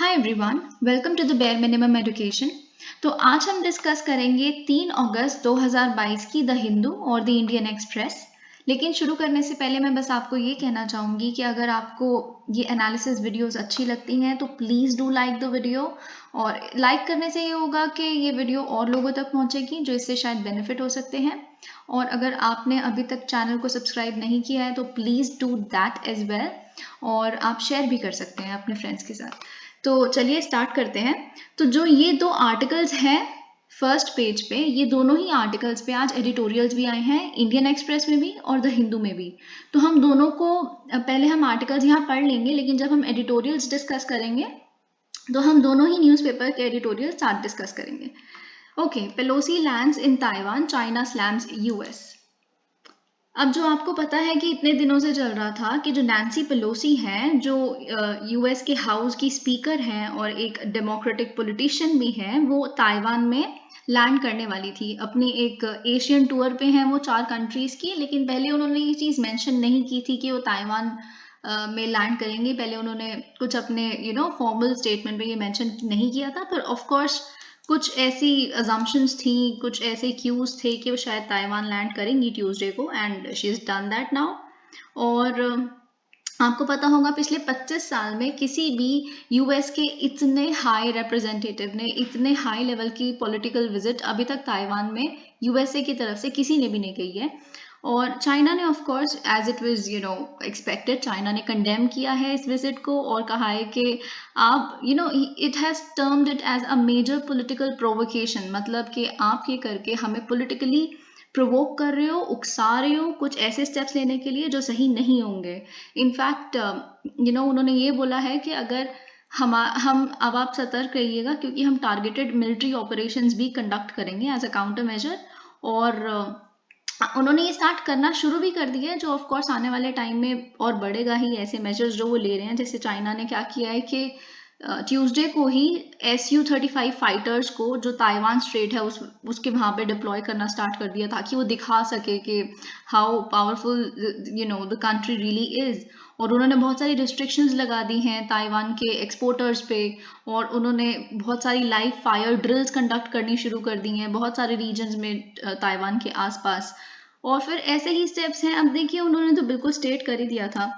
Hi everyone, welcome to the bare minimum education. तो आज हम डिस्कस करेंगे 3 अगस्त 2022 की द हिंदू और द इंडियन एक्सप्रेस। लेकिन शुरू करने से पहले मैं बस आपको ये कहना चाहूँगी कि अगर आपको ये एनालिसिस वीडियोस अच्छी लगती हैं तो please do like the video. और लाइक करने से ये होगा कि ये वीडियो और लोगों तक पहुँचेगी जो इससे शायद बेनिफिट हो सकते हैं। और अगर आपने अभी तक चैनल को सब्सक्राइब नहीं किया है तो please do that as well. और आप शेयर भी कर सकते हैं अपने फ्रेंड्स के साथ। तो चलिए स्टार्ट करते हैं। तो जो ये दो आर्टिकल्स हैं फर्स्ट पेज पे, ये दोनों ही आर्टिकल्स पे आज एडिटोरियल्स भी आए हैं, इंडियन एक्सप्रेस में भी और द हिंदू में भी। तो हम दोनों को पहले हम आर्टिकल्स यहाँ पढ़ लेंगे, लेकिन जब हम एडिटोरियल्स डिस्कस करेंगे तो हम दोनों ही न्यूज़पेपर के एडिटोरियल साथ डिस्कस करेंगे। Okay, Pelosi lands in Taiwan, China slams US. अब जो आपको पता है कि इतने दिनों से चल रहा था कि जो नैन्सी पेलोसी हैं, जो यूएस के हाउस की स्पीकर हैं और एक डेमोक्रेटिक पॉलिटिशियन भी हैं, वो ताइवान में लैंड करने वाली थी। अपनी एक एशियन टूर पे हैं वो 4 कंट्रीज़ की, लेकिन पहले उन्होंने ये चीज़ मेंशन नहीं की थी कि वो ताइवान में लैंड करेंगे। पहले उन्होंने कुछ अपने फॉर्मल स्टेटमेंट में ये मेंशन नहीं किया था, पर ऑफ कोर्स कुछ ऐसी अजम्पशंस थी, कुछ ऐसे क्यूज थे कि वो शायद ताइवान लैंड करेंगी ट्यूसडे को, and she is done that now. और आपको पता होगा पिछले 25 साल में किसी भी यूएस के इतने हाई रिप्रेजेंटेटिव ने इतने हाई लेवल की पॉलिटिकल विजिट अभी तक ताइवान में यूएसए की तरफ से किसी ने भी नहीं की है। और चाइना ने of course as it was expected, China ने कंडेम किया है इस विजिट को और कहा है कि आप it has termed it as a major political provocation, मतलब कि आप ये करके हमें पॉलिटिकली प्रोवोक कर रहे हो, उकसा रहे हो कुछ ऐसे स्टेप्स लेने के लिए जो सही नहीं होंगे। इनफैक्ट उन्होंने ये बोला है कि अगर हम अब आप सतर्क रहिएगा क्योंकि हम टारगेटेड मिलिट्री ऑपरेशंस भी कंडक्ट करेंगे एज अ काउंटर मेजर। और उन्होंने ये स्टार्ट करना शुरू भी कर दिया है, जो ऑफ कोर्स आने वाले टाइम में और बढ़ेगा ही ऐसे मेजर्स जो वो ले रहे हैं। जैसे चाइना ने क्या किया है कि ट्यूसडे को ही Su-35 फाइटर्स को जो ताइवान स्ट्रेट है उसके वहाँ पे डिप्लॉय करना स्टार्ट कर दिया ताकि वो दिखा सके कि how powerful the country really is. और उन्होंने बहुत सारी रिस्ट्रिक्शंस लगा दी हैं ताइवान के एक्सपोर्टर्स पे, और उन्होंने बहुत सारी लाइव फायर ड्रिल्स कंडक्ट करनी शुरू कर दी हैं बहुत सारे रीजन्स में ताइवान के आसपास। और फिर ऐसे ही स्टेप्स हैं। अब देखिए, उन्होंने तो बिल्कुल स्टेट कर ही दिया था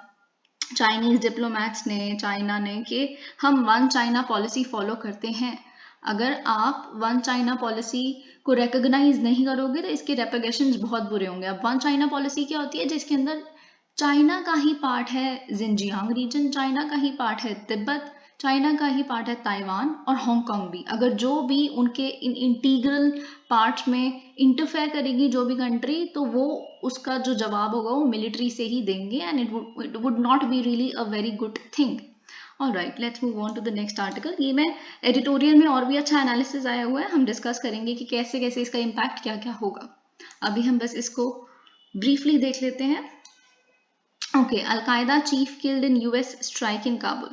चाइनीज डिप्लोमैट्स ने, चाइना ने, कि हम वन चाइना पॉलिसी फॉलो करते हैं। अगर आप वन चाइना पॉलिसी को रिकॉग्नाइज नहीं करोगे तो इसके रेपरकशंस बहुत बुरे होंगे। अब वन चाइना पॉलिसी क्या होती है? जिसके अंदर चाइना का ही पार्ट है जिनजियांग रीजन, चाइना का ही पार्ट है तिब्बत, चाइना का ही पार्ट है ताइवान और हांगकांग भी। अगर जो भी उनके इन इंटीग्रल पार्ट्स में इंटरफेयर करेगी जो भी कंट्री, तो वो उसका जो जवाब होगा वो मिलिट्री से ही देंगे, and it would not be really a very good thing. Alright, let's move on to the next article. ये मैं एडिटोरियल में और भी अच्छा एनालिसिस आया हुआ है, हम डिस्कस करेंगे कि कैसे कैसे इसका इम्पैक्ट क्या क्या होगा। अभी हम बस इसको ब्रीफली देख लेते हैं। Okay, al Qaeda chief killed in US strike in Kabul.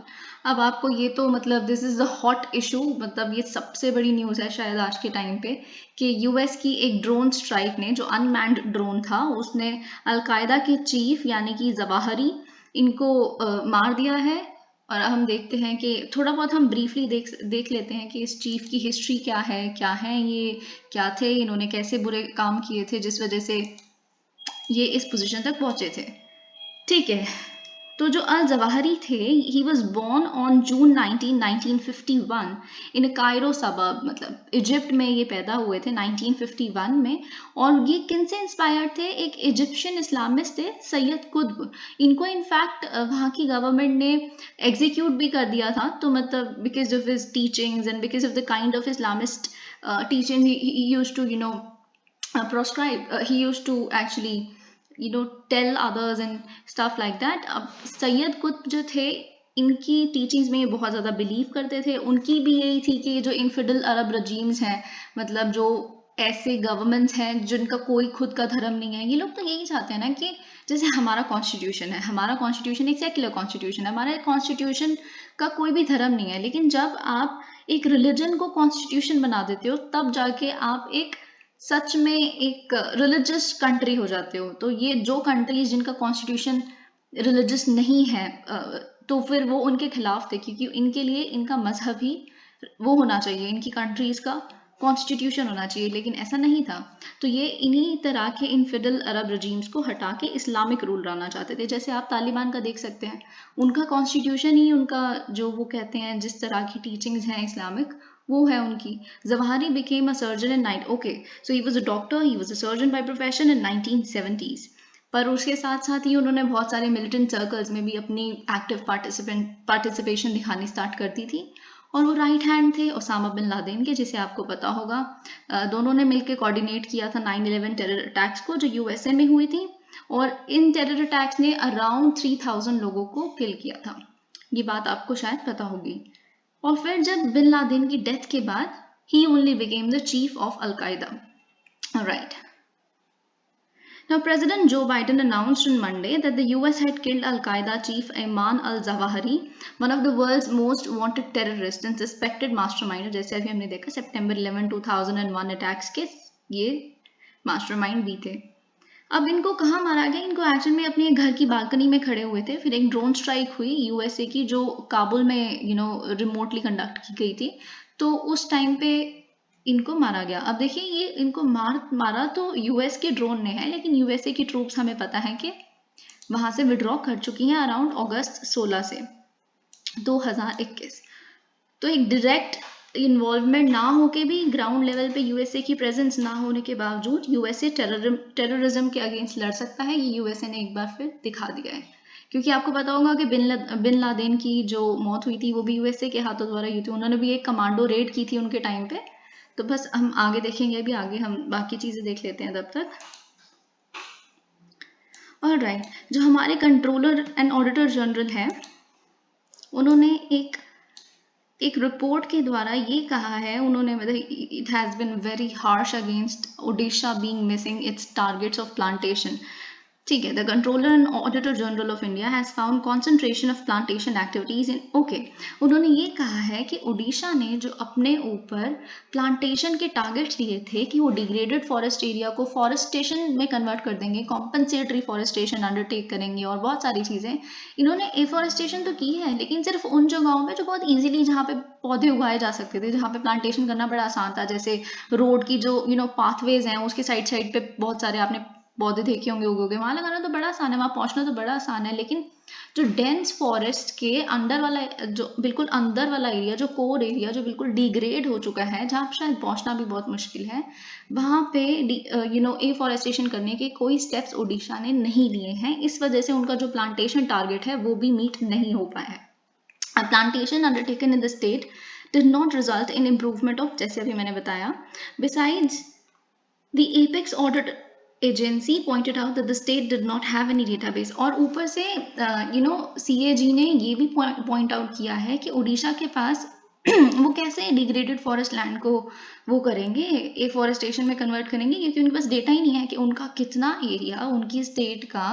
अब आपको ये तो मतलब this is the hot issue, मतलब ये सबसे बड़ी न्यूज़ है शायद आज के टाइम पे कि यूएस की एक ड्रोन स्ट्राइक ने, जो अनमैन्ड ड्रोन था, उसने अलकायदा के चीफ यानी कि जवाहरी इनको मार दिया है। और हम देखते हैं कि थोड़ा बहुत हम ब्रीफली देख लेते हैं कि इस चीफ की हिस्ट्री क्या है ये क्या थे, इन्होंने कैसे बुरे काम किए थे जिस वजह से ये इस पोजीशन तक पहुंचे थे। ठीक है, तो जो अल जवाहरी थे, he was born on June 19, 1951 in Cairo suburb, मतलब इजिप्ट में ये पैदा हुए थे 1951 में। और ये किन से इंस्पायर्ड थे? एक इजिप्शियन इस्लामिस्ट थे सैयद कुतब। इनको इनफैक्ट वहाँ की गवर्नमेंट ने एग्जीक्यूट भी कर दिया था। तो मतलब because of his teachings and because of the kind of Islamist teaching he used to proscribe, he used to actually tell others and stuff like that. अब सैयद कुतब जो थे, इनकी टीचिंग्स में ये बहुत ज़्यादा बिलीव करते थे। उनकी भी यही थी कि जो इनफिडल अरब रजीम्स हैं, मतलब जो ऐसे गवर्नमेंट्स हैं जिनका कोई खुद का धर्म नहीं है, ये लोग तो यही चाहते हैं ना कि जैसे हमारा कॉन्स्टिट्यूशन है, हमारा कॉन्स्टिट्यूशन एक सेक्युलर कॉन्स्टिट्यूशन है, हमारे कॉन्स्टिट्यूशन का कोई भी धर्म नहीं है, लेकिन जब आप एक रिलीजन को कॉन्स्टिट्यूशन बना देते हो तब जाके आप एक सच में एक रिलीजियस कंट्री हो जाते हो। तो ये जो कंट्रीज जिनका कॉन्स्टिट्यूशन रिलीजियस नहीं है, तो फिर वो उनके खिलाफ थे, क्योंकि इनके लिए इनका मजहब ही वो होना चाहिए, इनकी कंट्रीज का कॉन्स्टिट्यूशन होना चाहिए, लेकिन ऐसा नहीं था। तो ये इन्हीं तरह के इनफिडल अरब रजीम्स को हटा के इस्लामिक रूल लाना चाहते थे। जैसे आप तालिबान का देख सकते हैं, उनका कॉन्स्टिट्यूशन ही उनका जो वो कहते हैं जिस तरह की टीचिंग्स हैं इस्लामिक, वो है उनकी। जवाहरी became a surgeon in night okay, so he was a doctor, he was a surgeon by profession in 1970s। पर उसके साथ साथ ही उन्होंने बहुत सारे मिलिटेंट सर्कल्स में भी अपनी एक्टिव पार्टिसिपेशन दिखानी स्टार्ट कर दी थी। और वो राइट हैंड थे ओसामा बिन लादेन के, जिसे आपको पता होगा। दोनों ने मिलकर कोऑर्डिनेट किया था 9/11 टेरर अटैक्स को, जो यूएसए में हुई थी। और इन टेरर अटैक्स ने अराउंड 3000 लोगों को किल किया था। ये बात आपको शायद पता होगी। और फिर जब बिन लादेन की डेथ के बाद he only became the chief of al Qaeda. Right. Now, President Joe Biden announced on Monday that the US had killed Al Qaeda chief Ayman al Zawahiri, one of the world's most wanted terrorists and suspected mastermind. जैसे अभी हमने देखा September 11, 2001 attacks के ये mastermind भी थे। अब इनको कहाँ मारा गया? इनको एक्चुअल में अपने घर की बालकनी में खड़े हुए थे, फिर एक ड्रोन स्ट्राइक हुई यूएसए की, जो काबुल में रिमोटली कंडक्ट की गई थी। तो उस टाइम पे इनको मारा गया। अब देखिए, ये इनको मारा तो यूएस के ड्रोन ने है, लेकिन यूएसए की ट्रूप्स हमें पता है कि वहां से विड्रॉ कर चुकी हैं अराउंड अगस्त 16 से 2021। तो एक डायरेक्ट इन्वॉल्वमेंट ना होके भी ग्राउंड लेवल पे यूएसए की प्रेजेंस ना होने के बावजूद यूएसए टेररिज्म के अगेंस्ट लड़ सकता है। ये यूएसए ने एक बार फिर दिखा दिया है, क्योंकि आपको पता होगा कि बिन लादेन की जो मौत हुई थी वो भी यूएसए के हाथों द्वारा हुई थी। उन्होंने भी एक कमांडो रेड की थी उनके टाइम पे। तो बस हम आगे देखेंगे, अभी आगे हम बाकी चीजें देख लेते हैं तब तक। ऑलराइट, जो हमारे कंट्रोलर एंड ऑडिटर जनरल है, उन्होंने एक रिपोर्ट के द्वारा ये कहा है, उन्होंने it has been very harsh against Odisha being missing its targets of plantation. ठीक है, the controller and auditor general of India has found concentration of plantation activities in okay. उन्होंने ये कहा है कि ओडिशा ने जो अपने ऊपर प्लांटेशन के टारगेट्स दिए थे कि वो डिग्रेडेड फॉरेस्ट एरिया को फॉरेस्टेशन में कन्वर्ट कर देंगे, कॉम्पनसेटरी फॉरेस्टेशन अंडरटेक करेंगे और बहुत सारी चीजें। इन्होंने एफॉरेस्टेशन तो की है, लेकिन सिर्फ उन जगहों पे जो बहुत ईजिली, जहाँ पे पौधे उगाए जा सकते थे, जहाँ पे प्लांटेशन करना बड़ा आसान था, जैसे रोड की जो पाथवेज हैं उसके साइड साइड पे बहुत सारे आपने पौधे देखे होंगे उगोगे, वहां लगाना तो बड़ा आसान है, वहां पहुंचना तो बड़ा आसान है। लेकिन जो डेंस फॉरेस्ट के अंदर वाला, जो बिल्कुल अंदर वाला एरिया, जो कोर एरिया, जो बिल्कुल डिग्रेड हो चुका है, जहाँ शायद पहुंचना भी बहुत मुश्किल है, वहां पे एफॉरेस्टेशन करने के कोई स्टेप्स ओडिशा ने नहीं लिए हैं। इस वजह से उनका जो प्लांटेशन टारगेट है वो भी मीट नहीं हो पाया है। A plantation undertaken in the state did not result in improvement of, जैसे अभी मैंने बताया। Besides, the apex audit agency pointed out that the state did not have any database। और ऊपर से CAG ने ये भी पॉइंट आउट किया है कि उड़ीसा के पास वो कैसे डिग्रेडेड फॉरेस्ट लैंड को वो करेंगे, एफॉरेस्टेशन में कन्वर्ट करेंगे, क्योंकि उनके पास डेटा ही नहीं है कि उनका कितना एरिया उनकी स्टेट का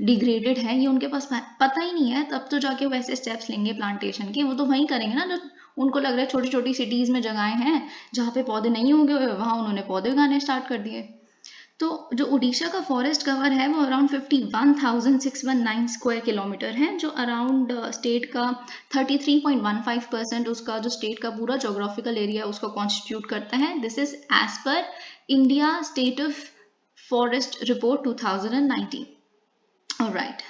डिग्रेडेड है, ये उनके पास पता ही नहीं है। तब तो जाके वो ऐसे स्टेप्स लेंगे प्लांटेशन के। वो तो वहीं करेंगे ना जो उनको लग रहा है छोटी छोटी सिटीज में जगहें हैं जहाँ पे पौधे नहीं होंगे, वहां उन्होंने पौधे उगाने स्टार्ट कर दिए। तो जो उड़ीसा का फॉरेस्ट कवर है वो अराउंड 51,619 स्क्वायर किलोमीटर है, जो अराउंड स्टेट का 33.15% उसका जो स्टेट का पूरा जोग्राफिकल एरिया उसको कॉन्स्टिट्यूट करता है। This is as per India state of forest report 2019। Alright,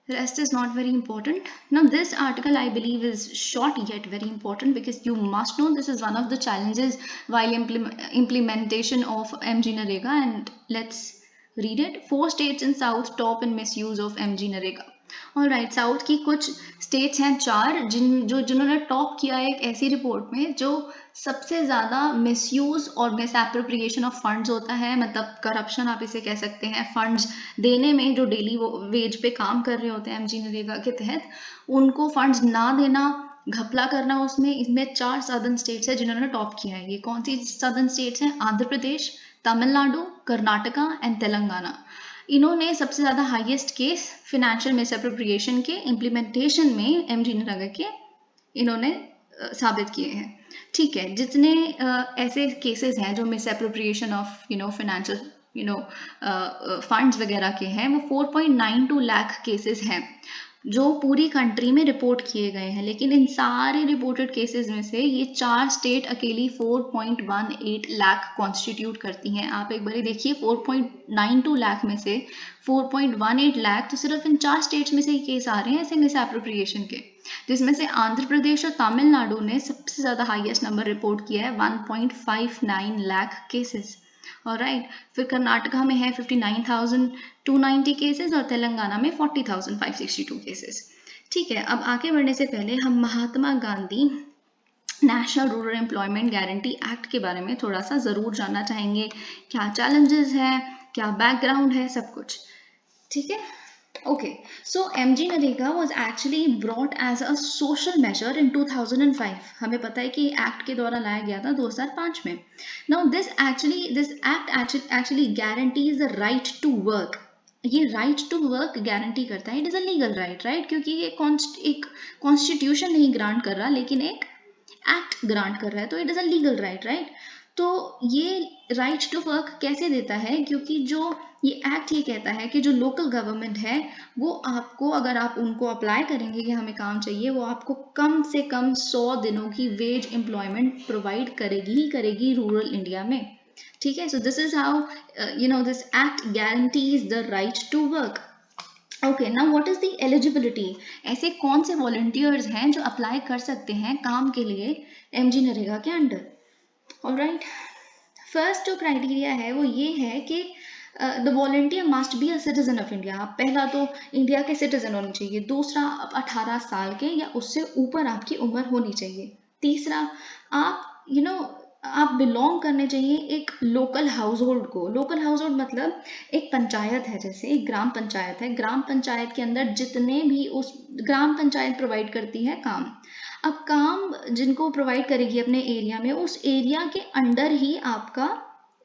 rest is not very important. Now this article I believe is short yet very important, because you must know this is one of the challenges while implementation of MGNREGA, and let's read it. 4 states in South top in misuse of MGNREGA। Alright, south की कुछ states हैं 4 जिन्होंने top किया है एक ऐसी report में जो सबसे ज्यादा मिसयूज और मिसएप्रोप्रिएशन ऑफ फंड्स होता है, मतलब करप्शन आप इसे कह सकते हैं, फंड्स देने में। जो डेली वेज पे काम कर रहे होते हैं MGNREGA के तहत, उनको फंड्स ना देना, घपला करना उसमें। इसमें 4 सदर्न स्टेट्स है जिन्होंने टॉप किया है। ये कौन सी सदर्न स्टेट्स हैं? आंध्र प्रदेश, तमिलनाडु, कर्नाटका एंड तेलंगाना। इन्होंने सबसे ज्यादा हाईएस्ट केस फिनेंशियल मिसएप्रोप्रिएशन के इम्प्लीमेंटेशन में MGNREGA के इन्होंने साबित किए हैं। ठीक है, जितने ऐसे केसेस हैं जो मिसएप्रोप्रिएशन ऑफ फाइनेंशियल फंड्स वगैरह के हैं, वो 4.92 लाख केसेस हैं जो पूरी कंट्री में रिपोर्ट किए गए हैं। लेकिन इन सारे रिपोर्टेड केसेस में से ये 4 स्टेट अकेली 4.18 लाख कॉन्स्टिट्यूट करती हैं। आप एक बार देखिए, 4.92 लाख में से 4.18 लाख तो सिर्फ इन 4 स्टेट्स में से ही केस आ रहे हैं ऐसे मिस एप्रोप्रिएशन के, जिसमें से आंध्र प्रदेश और तमिलनाडु ने सबसे ज़्यादा हाईएस्ट नंबर रिपोर्ट किया है, 1.59 लाख केसेस। ऑलराइट, फिर कर्नाटका में है 59,290 केसेस और तेलंगाना में 40,562 केसेस। ठीक है, अब आगे बढ़ने से पहले हम Mahatma Gandhi national rural employment guarantee act के बारे में थोड़ा सा ज़रूर जानना चाहेंगे। क्या चैलेंजेस हैं, क्या बैकग्राउंड है, सब कुछ। ठीक है, okay, so MG Narega was actually brought as a social measure in 2005. हमें पता है कि एक्ट के द्वारा लाया गया था 2005 में। Now this act actually guarantees the right to work. ये right to work गारंटी करता है, it is a legal right, right? क्योंकि ये एक कॉन्स्टिट्यूशन नहीं ग्रांट कर रहा, लेकिन एक एक्ट ग्रांट कर रहा है, तो it is a legal right, right? तो ये राइट टू वर्क कैसे देता है? क्योंकि जो ये एक्ट ये कहता है कि जो लोकल गवर्नमेंट है वो आपको, अगर आप उनको अप्लाई करेंगे कि हमें काम चाहिए, वो आपको कम से कम 100 दिनों की वेज एम्प्लॉयमेंट प्रोवाइड करेगी ही करेगी रूरल इंडिया में। ठीक है, so this is how this act guarantees the right to work. Okay, now what is the eligibility? ऐसे कौन से वॉलंटियर्स हैं जो अप्लाई कर सकते हैं काम के लिए एमजी नरेगा के अंडर? ऑलराइट, फर्स्ट जो क्राइटेरिया है वो ये है कि the volunteer must be a citizen of India. पहला तो इंडिया के सिटीजन होने चाहिए। दूसरा, 18 साल के या उससे ऊपर आपकी उम्र होनी चाहिए। तीसरा, आप आप बिलोंग करने चाहिए एक लोकल हाउस होल्ड को। लोकल हाउस होल्ड मतलब एक पंचायत है, जैसे एक ग्राम पंचायत है। ग्राम पंचायत के अंदर जितने भी उस ग्राम पंचायत प्रोवाइड करती है काम, अब काम जिनको प्रोवाइड करेगी अपने एरिया में, उस एरिया के अंडर ही आपका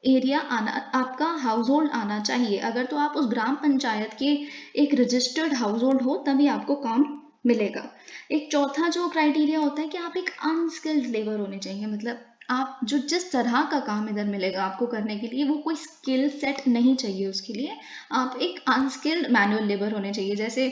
एरिया आना, आपका हाउस होल्ड आना चाहिए। अगर तो आप उस ग्राम पंचायत के एक रजिस्टर्ड हाउस होल्ड हो तभी आपको काम मिलेगा। एक चौथा जो क्राइटेरिया होता है कि आप एक अनस्किल्ड लेबर होने चाहिए। मतलब आप जो जिस तरह का काम इधर मिलेगा आपको करने के लिए, वो कोई स्किल सेट नहीं चाहिए उसके लिए। आप एक अनस्किल्ड मैनुअल लेबर होने चाहिए। जैसे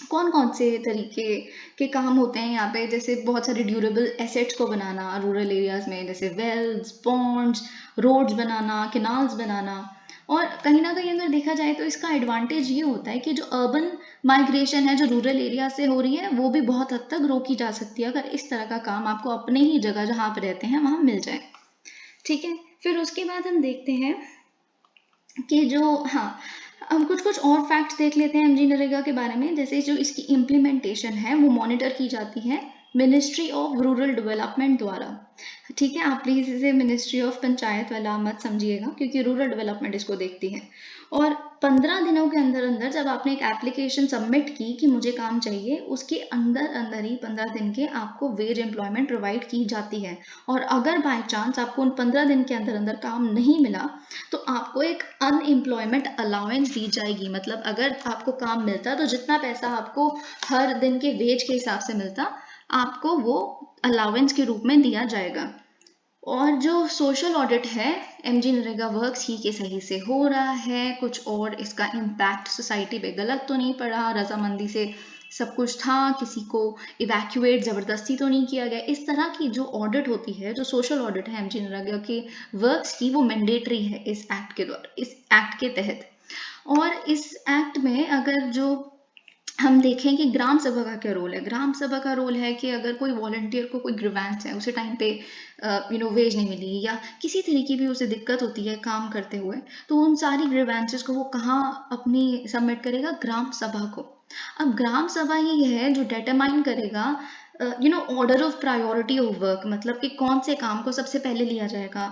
कौन कौन से तरीके के काम होते हैं यहाँ पे? जैसे बहुत सारे ड्यूरेबल एसेट्स को बनाना रूरल एरियाज में, जैसे वेल्स, पॉन्ड्स, रोड्स बनाना, कैनाल्स बनाना। और कहीं ना कहीं अगर देखा जाए तो इसका एडवांटेज ये होता है कि जो अर्बन माइग्रेशन है जो रूरल एरिया से हो रही है, वो भी बहुत हद तक रोकी जा सकती है अगर इस तरह का काम आपको अपने ही जगह जहाँ आप रहते हैं वहाँ मिल जाए। ठीक है, फिर उसके बाद हम देखते हैं कि जो हम कुछ और फैक्ट्स देख लेते हैं एमजी नरेगा के बारे में। जैसे जो इसकी इम्प्लीमेंटेशन है वो मॉनिटर की जाती है मिनिस्ट्री ऑफ रूरल डेवलपमेंट द्वारा। ठीक है, आप प्लीज इसे मिनिस्ट्री ऑफ पंचायत वाला मत समझिएगा, क्योंकि रूरल डेवलपमेंट इसको देखती है। और 15 दिनों के अंदर अंदर जब आपने एक एप्लीकेशन सबमिट की कि मुझे काम चाहिए, उसके अंदर अंदर ही 15 दिन के आपको वेज एम्प्लॉयमेंट प्रोवाइड की जाती है। और अगर बाय चांस आपको उन 15 दिन के अंदर अंदर काम नहीं मिला तो आपको एक अनएम्प्लॉयमेंट अलाउंस दी जाएगी। मतलब अगर आपको काम मिलता तो जितना पैसा आपको हर दिन के वेज के हिसाब से मिलता, आपको वो अलाउंस के रूप में दिया जाएगा। और जो सोशल ऑडिट है एमजी नरेगा वर्क्स ही के सही से हो रहा है, कुछ और इसका इम्पैक्ट सोसाइटी पे गलत तो नहीं पड़ा, रजामंदी से सब कुछ था, किसी को इवैक्यूएट जबरदस्ती तो नहीं किया गया। इस तरह की जो ऑडिट होती है, जो सोशल ऑडिट है एमजी नरेगा के वर्क्स की, वो मैंडेटरी है इस एक्ट के द्वारा, इस एक्ट के तहत। और इस एक्ट में अगर जो हम देखें कि ग्राम सभा का क्या रोल है, ग्राम सभा का रोल है कि अगर कोई वॉलंटियर को कोई ग्रीवेंस है, उसे टाइम पे वेज नहीं मिली या किसी तरीके की उसे दिक्कत होती है काम करते हुए, तो उन सारी ग्रीवेंसेस को वो कहाँ अपनी सबमिट करेगा? ग्राम सभा को। अब ग्राम सभा ही है जो डिटरमाइन करेगा order of priority of work, मतलब कि कौन से काम को सबसे पहले लिया जाएगा।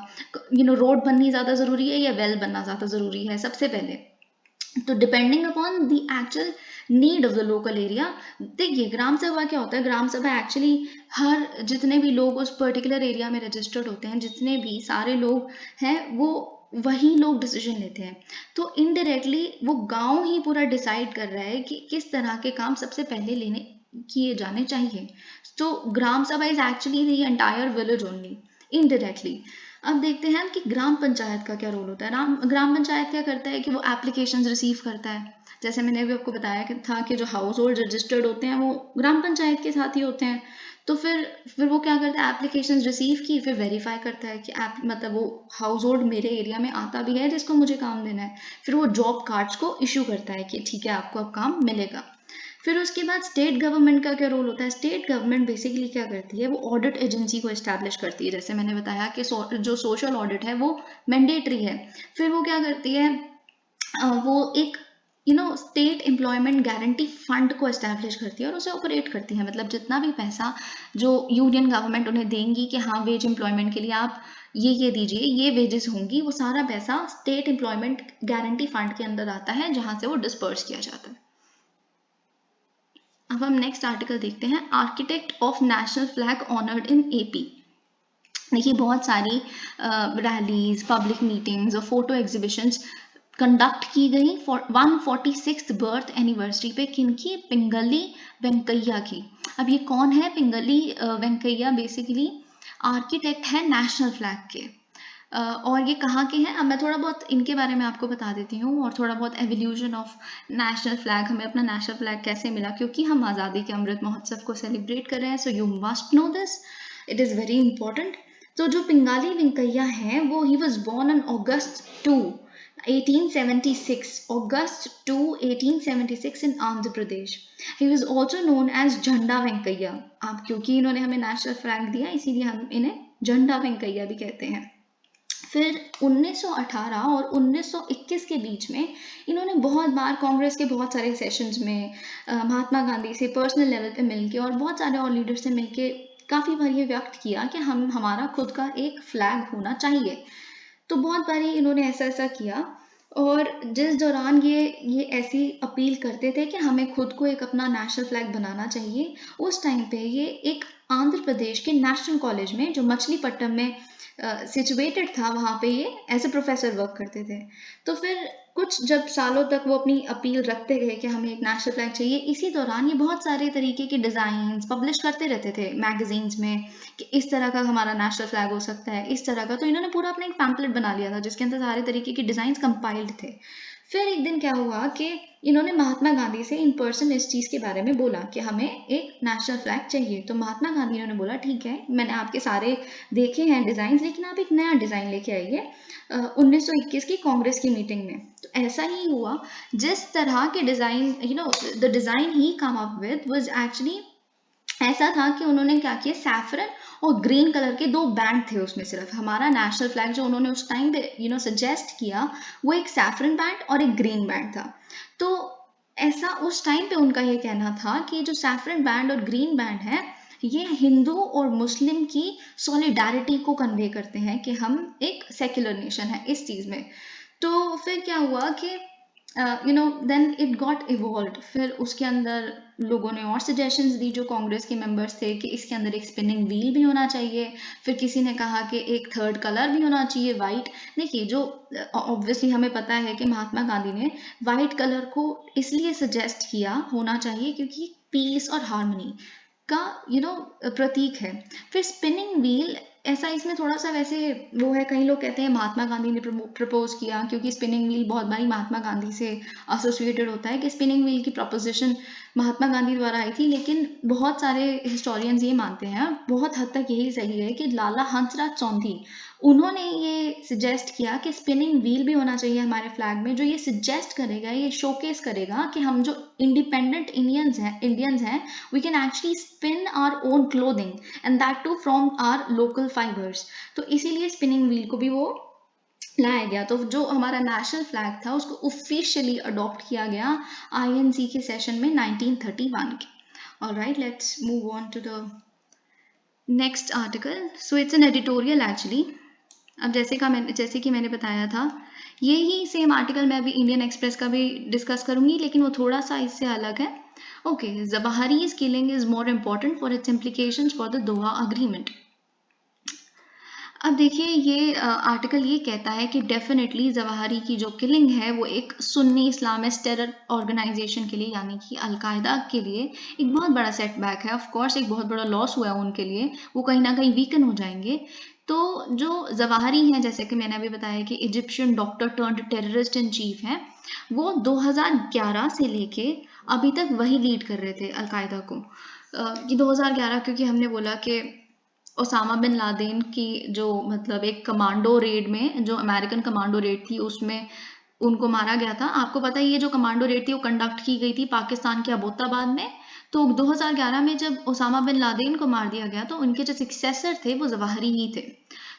रोड बननी ज़्यादा ज़रूरी है या वेल बनना ज़्यादा ज़रूरी है सबसे पहले, तो depending upon the actual need of the local area. देखिए, ग्राम सभा क्या होता है? ग्राम सभा एक्चुअली हर जितने भी लोग उस पर्टिकुलर एरिया में रजिस्टर्ड होते हैं, जितने भी सारे लोग हैं, वो वही लोग डिसीजन लेते हैं। तो इनडायरेक्टली वो गांव ही पूरा डिसाइड कर रहा है कि किस तरह के काम सबसे पहले लेने किए जाने चाहिए। तो ग्राम सभा is actually the entire village only, indirectly. अब देखते हैं कि ग्राम पंचायत का क्या रोल होता है। ग्राम पंचायत क्या करता है कि वो एप्लीकेशंस रिसीव करता है। जैसे मैंने अभी आपको बताया कि था कि जो हाउस होल्ड रजिस्टर्ड होते हैं वो ग्राम पंचायत के साथ ही होते हैं। तो फिर वो क्या करता है, एप्लीकेशंस रिसीव की, फिर वेरीफाई करता है कि मतलब वो हाउस होल्ड मेरे एरिया में आता भी है जिसको मुझे काम देना है। फिर वो जॉब कार्ड्स को इशू करता है कि ठीक है आपको अब काम मिलेगा। फिर उसके बाद स्टेट गवर्नमेंट का क्या रोल होता है। स्टेट गवर्नमेंट बेसिकली क्या करती है, वो ऑडिट एजेंसी को एस्टैब्लिश करती है। जैसे मैंने बताया कि जो सोशल ऑडिट है वो मैंडेटरी है। फिर वो क्या करती है, वो एक स्टेट एम्प्लॉयमेंट गारंटी फंड को एस्टैब्लिश करती है और उसे ऑपरेट करती है। मतलब जितना भी पैसा जो यूनियन गवर्नमेंट उन्हें देंगी कि हाँ वेज एम्प्लॉयमेंट के लिए आप ये दीजिए, ये वेजेस होंगी, वो सारा पैसा स्टेट एम्प्लॉयमेंट गारंटी फंड के अंदर आता है जहां से वो डिस्पर्स किया जाता है। अब हम नेक्स्ट आर्टिकल देखते हैं, architect of national flag honoured in AP. देखिए बहुत सारी रैलीज, पब्लिक मीटिंग्स और फोटो एग्जीबिशंस कंडक्ट की गई 146th बर्थ एनिवर्सरी पे। किनकी? पिंगली वेंकैया की। अब ये कौन है पिंगली वेंकैया? बेसिकली आर्किटेक्ट है नेशनल फ्लैग के। और ये कहाँ के हैं, अब मैं थोड़ा बहुत इनके बारे में आपको बता देती हूँ और थोड़ा बहुत एवोल्यूशन ऑफ नेशनल फ्लैग, हमें अपना नेशनल फ्लैग कैसे मिला, क्योंकि हम आज़ादी के अमृत महोत्सव को सेलिब्रेट कर रहे हैं। So you must know this, it is very important. तो जो पिंगाली वेंकैया हैं वो he was born on August 2 1876, August 2 1876 in Andhra Pradesh. He was also known as झंडा वेंकैया। आप क्योंकि इन्होंने हमें नेशनल फ्लैग दिया इसीलिए हम इन्हें झंडा वेंकैया भी कहते हैं। फिर 1918 और 1921 के बीच में इन्होंने बहुत बार कांग्रेस के बहुत सारे सेशंस में महात्मा गांधी से पर्सनल लेवल पे मिलके और बहुत सारे और लीडर से मिलके काफ़ी बार ये व्यक्त किया कि हमारा खुद का एक फ्लैग होना चाहिए। तो बहुत बारी इन्होंने ऐसा किया और जिस दौरान ये ऐसी अपील करते थे कि हमें खुद को एक अपना नेशनल फ्लैग बनाना चाहिए, उस टाइम पे ये एक आंध्र प्रदेश के नेशनल कॉलेज में जो मछलीपट्टनम में सिचुएटेड था, वहाँ पे ये एज ए प्रोफेसर वर्क करते थे। तो फिर कुछ जब सालों तक वो अपनी अपील रखते गए कि हमें एक नेशनल फ्लैग चाहिए, इसी दौरान ये बहुत सारे तरीके के डिज़ाइंस पब्लिश करते रहते थे मैगजीन्स में कि इस तरह का हमारा नेशनल फ्लैग हो सकता है, इस तरह का। तो इन्होंने पूरा अपना एक पैम्पलेट बना लिया था जिसके अंदर सारे तरीके के डिज़ाइंस कंपाइल्ड थे। फिर एक दिन क्या हुआ कि इन्होंने महात्मा गांधी से इन पर्सन इस चीज़ के बारे में बोला कि हमें एक नेशनल फ्लैग चाहिए। तो महात्मा गांधी ने बोला ठीक है, मैंने आपके सारे देखे हैं डिज़ाइन, लेकिन आप एक नया डिज़ाइन लेके आइए 1921 की कांग्रेस की मीटिंग में। तो ऐसा ही हुआ, जिस तरह के design the design he come up with was actually ऐसा था कि उन्होंने क्या किया, सैफरन और ग्रीन कलर के 2 बैंड थे उसमें। सिर्फ हमारा नेशनल फ्लैग जो उन्होंने उस टाइम पे सजेस्ट किया वो एक सैफरन बैंड और एक ग्रीन बैंड था। तो ऐसा उस टाइम पे उनका ये कहना था कि जो सैफरन बैंड और ग्रीन बैंड है ये हिंदू और मुस्लिम की सॉलिडारिटी को कन्वे करते हैं कि हम एक सेक्युलर नेशन है इस चीज़ में। तो फिर क्या हुआ कि देन इट गॉट इवॉल्व। फिर उसके अंदर लोगों ने और सजेशंस दी जो कांग्रेस के मेंबर्स थे कि इसके अंदर एक स्पिनिंग व्हील भी होना चाहिए। फिर किसी ने कहा कि एक थर्ड कलर भी होना चाहिए, वाइट। देखिए जो ऑब्वियसली हमें पता है कि महात्मा गांधी ने वाइट कलर को इसलिए सजेस्ट किया होना चाहिए क्योंकि पीस और हार्मनी का प्रतीक है। फिर स्पिनिंग व्हील ऐसा, इसमें थोड़ा सा वैसे वो है, कई लोग कहते हैं महात्मा गांधी ने प्रपोज किया क्योंकि स्पिनिंग व्हील बहुत बारी महात्मा गांधी से एसोसिएटेड होता है कि स्पिनिंग व्हील की प्रपोजिशन महात्मा गांधी द्वारा आई थी। लेकिन बहुत सारे हिस्टोरियंस ये मानते हैं, बहुत हद तक यही सही है, कि लाला हंसराज चौंधी उन्होंने ये सजेस्ट किया कि स्पिनिंग व्हील भी होना चाहिए हमारे फ्लैग में, जो ये सजेस्ट करेगा, ये शोकेस करेगा कि हम जो इंडिपेंडेंट इंडियंस हैं we can actually spin our own clothing and that too from our local fibers। तो इसीलिए स्पिनिंग व्हील को भी वो लाया गया। तो जो हमारा नेशनल फ्लैग था उसको ऑफिशियली अडॉप्ट किया गया INC के सेशन में 1931 के। Alright, let's move on to the next article. So it's an editorial actually। अब जैसे कि मैंने बताया था, यही सेम आर्टिकल मैं अभी इंडियन एक्सप्रेस का भी डिस्कस करूंगी, लेकिन वो थोड़ा सा इससे अलग है। Okay, Zawahiri's killing is more important for its implications for the Doha Agreement। अब देखिए ये आर्टिकल ये कहता है कि डेफिनेटली ज़वाहिरी की जो किलिंग है वो एक सुन्नी इस्लामिस्ट टेरर ऑर्गेनाइजेशन के लिए, यानी कि अलकायदा के लिए एक बहुत बड़ा सेटबैक है। ऑफ कोर्स एक बहुत बड़ा लॉस हुआ है उनके लिए, वो कहीं ना कहीं वीकन हो जाएंगे। तो जो जवाहरी हैं, जैसे कि मैंने अभी बताया कि Egyptian doctor turned terrorist in chief हैं, वो 2011 से लेके अभी तक वही लीड कर रहे थे अलकायदा को। ये 2011 क्योंकि हमने बोला कि ओसामा बिन लादेन की जो मतलब एक कमांडो रेड में, जो अमेरिकन कमांडो रेड थी उसमें उनको मारा गया था। आपको पता है ये जो कमांडो रेड थी वो कंडक्ट की गई थी पाकिस्तान के अबोटाबाद में। तो 2011 में जब ओसामा बिन लादेन को मार दिया गया तो उनके जो सक्सेसर थे वो जवाहरी ही थे।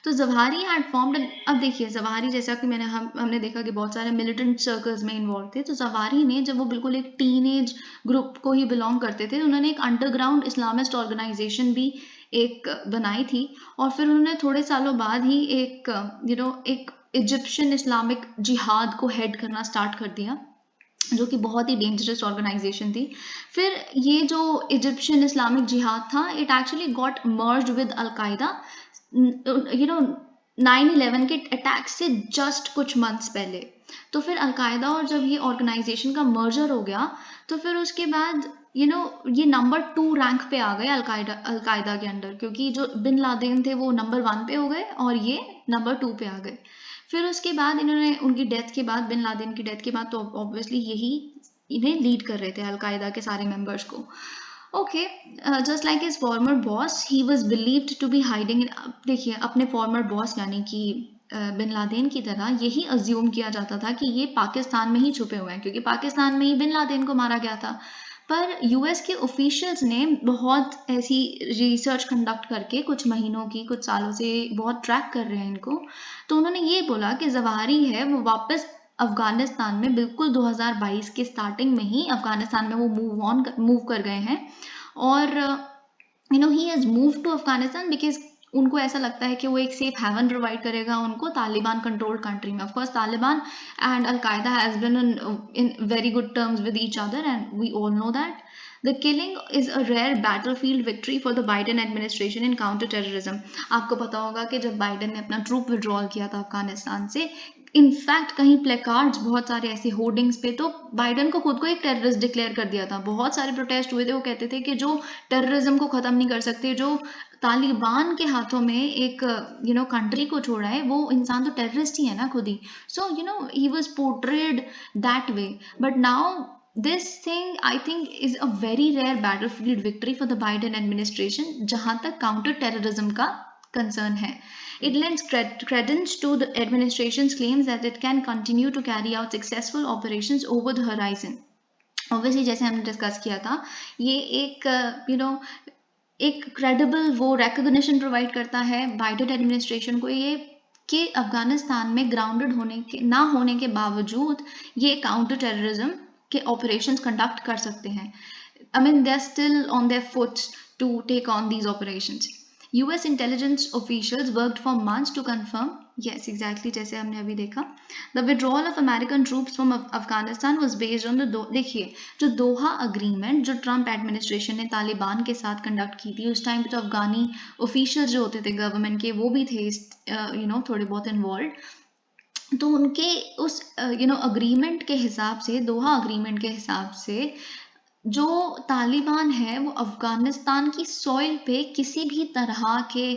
तो जवाहरी हैड फॉर्म्ड, अब देखिए जवाहरी जैसा कि हमने देखा कि बहुत सारे मिलिटेंट सर्कल्स में इन्वॉल्व थे। तो जवाहरी ने जब वो बिल्कुल एक टीनेज ग्रुप को ही बिलोंग करते थे, उन्होंने एक अंडरग्राउंड इस्लामिस्ट ऑर्गेनाइजेशन भी एक बनाई थी। और फिर उन्होंने थोड़े सालों बाद ही एक एक इजिप्शियन इस्लामिक जिहाद को हेड करना स्टार्ट कर दिया, जो कि बहुत ही डेंजरस ऑर्गेनाइजेशन थी। फिर ये जो इजिप्शियन इस्लामिक जिहाद था, it actually got merged with al Qaeda 9/11 के अटैक से जस्ट कुछ मंथ्स पहले। तो फिर अलकायदा और जब ये ऑर्गेनाइजेशन का मर्जर हो गया तो फिर उसके बाद ये नंबर 2 रैंक पे आ गए अलकायदा के अंडर, क्योंकि जो बिन लादेन थे वो नंबर 1 पे हो गए और ये नंबर 2 पे आ गए। फिर उसके बाद इन्होंने उनकी डेथ के बाद, बिन लादेन की डेथ के बाद, तो ऑब्वियसली यही इन्हें लीड कर रहे थे अलकायदा के सारे मेंबर्स को। Okay, just like his former boss, he was believed to be hiding in, देखिए अपने फॉर्मर बॉस यानी कि बिन लादेन की तरह यही अज्यूम किया जाता था कि ये पाकिस्तान में ही छुपे हुए हैं, क्योंकि पाकिस्तान में ही बिन लादेन को मारा गया था। पर यूएस के ऑफिशियल्स ने बहुत ऐसी रिसर्च कंडक्ट करके कुछ महीनों की, कुछ सालों से बहुत ट्रैक कर रहे हैं इनको। तो उन्होंने ये बोला कि जवाहरी है वो वापस अफगानिस्तान में बिल्कुल 2022 के स्टार्टिंग में ही अफगानिस्तान में वो मूव कर गए हैं। और he has move to Afghanistan because उनको ऐसा लगता है कि वो एक सेफ हेवन प्रोवाइड करेगा उनको तालिबान कंट्रोल्ड कंट्री में। Of course Taliban and al Qaeda has been in very good terms with each other and we all know that. The killing is a rare battlefield victory for the Biden administration in counter-terrorism. आपको पता होगा कि जब Biden ने अपना troop withdrawal किया था अफगानिस्तान से, इनफैक्ट कहीं प्लेकार्ड्स, बहुत सारे ऐसे होर्डिंग्स पे तो बाइडन को खुद को एक टेररिस्ट डिक्लेयर कर दिया था। बहुत सारे प्रोटेस्ट हुए थे, वो कहते थे कि जो टेररिज्म को ख़त्म नहीं कर सकते, जो तालिबान के हाथों में एक कंट्री को छोड़ा है, वो इंसान तो टेररिस्ट ही है ना खुद ही। So he was portrayed that way. But now this thing I think is a very rare battlefield victory for the Biden administration जहां तक counter terrorism का concern है। It lends credence to the administration's claims that it can continue to carry out successful operations over the horizon. Obviously जैसे हमने discuss किया था, ये एक एक क्रेडिबल वो recognition प्रोवाइड करता है बाइडेन एडमिनिस्ट्रेशन को, ये कि अफगानिस्तान में ग्राउंडेड ना होने के बावजूद ये काउंटर टेररिज्म के ऑपरेशंस कंडक्ट कर सकते हैं। I mean, they're still on their foot to take on these operations. US intelligence officials worked for months to confirm, yes, exactly जैसे हमने अभी देखा, the withdrawal of American troops from Afghanistan was based on the देखिए जो दोहा agreement जो Trump administration ने तालिबान के साथ कंडक्ट की थी, उस टाइम पे तो अफगानी ऑफिशियल्स जो होते थे गवर्नमेंट के, वो भी थे थोड़े बहुत इन्वॉल्व। तो उनके उस अग्रीमेंट के हिसाब से, दोहा अग्रीमेंट के हिसाब से, जो तालिबान है वो अफगानिस्तान की सॉइल पे किसी भी तरह के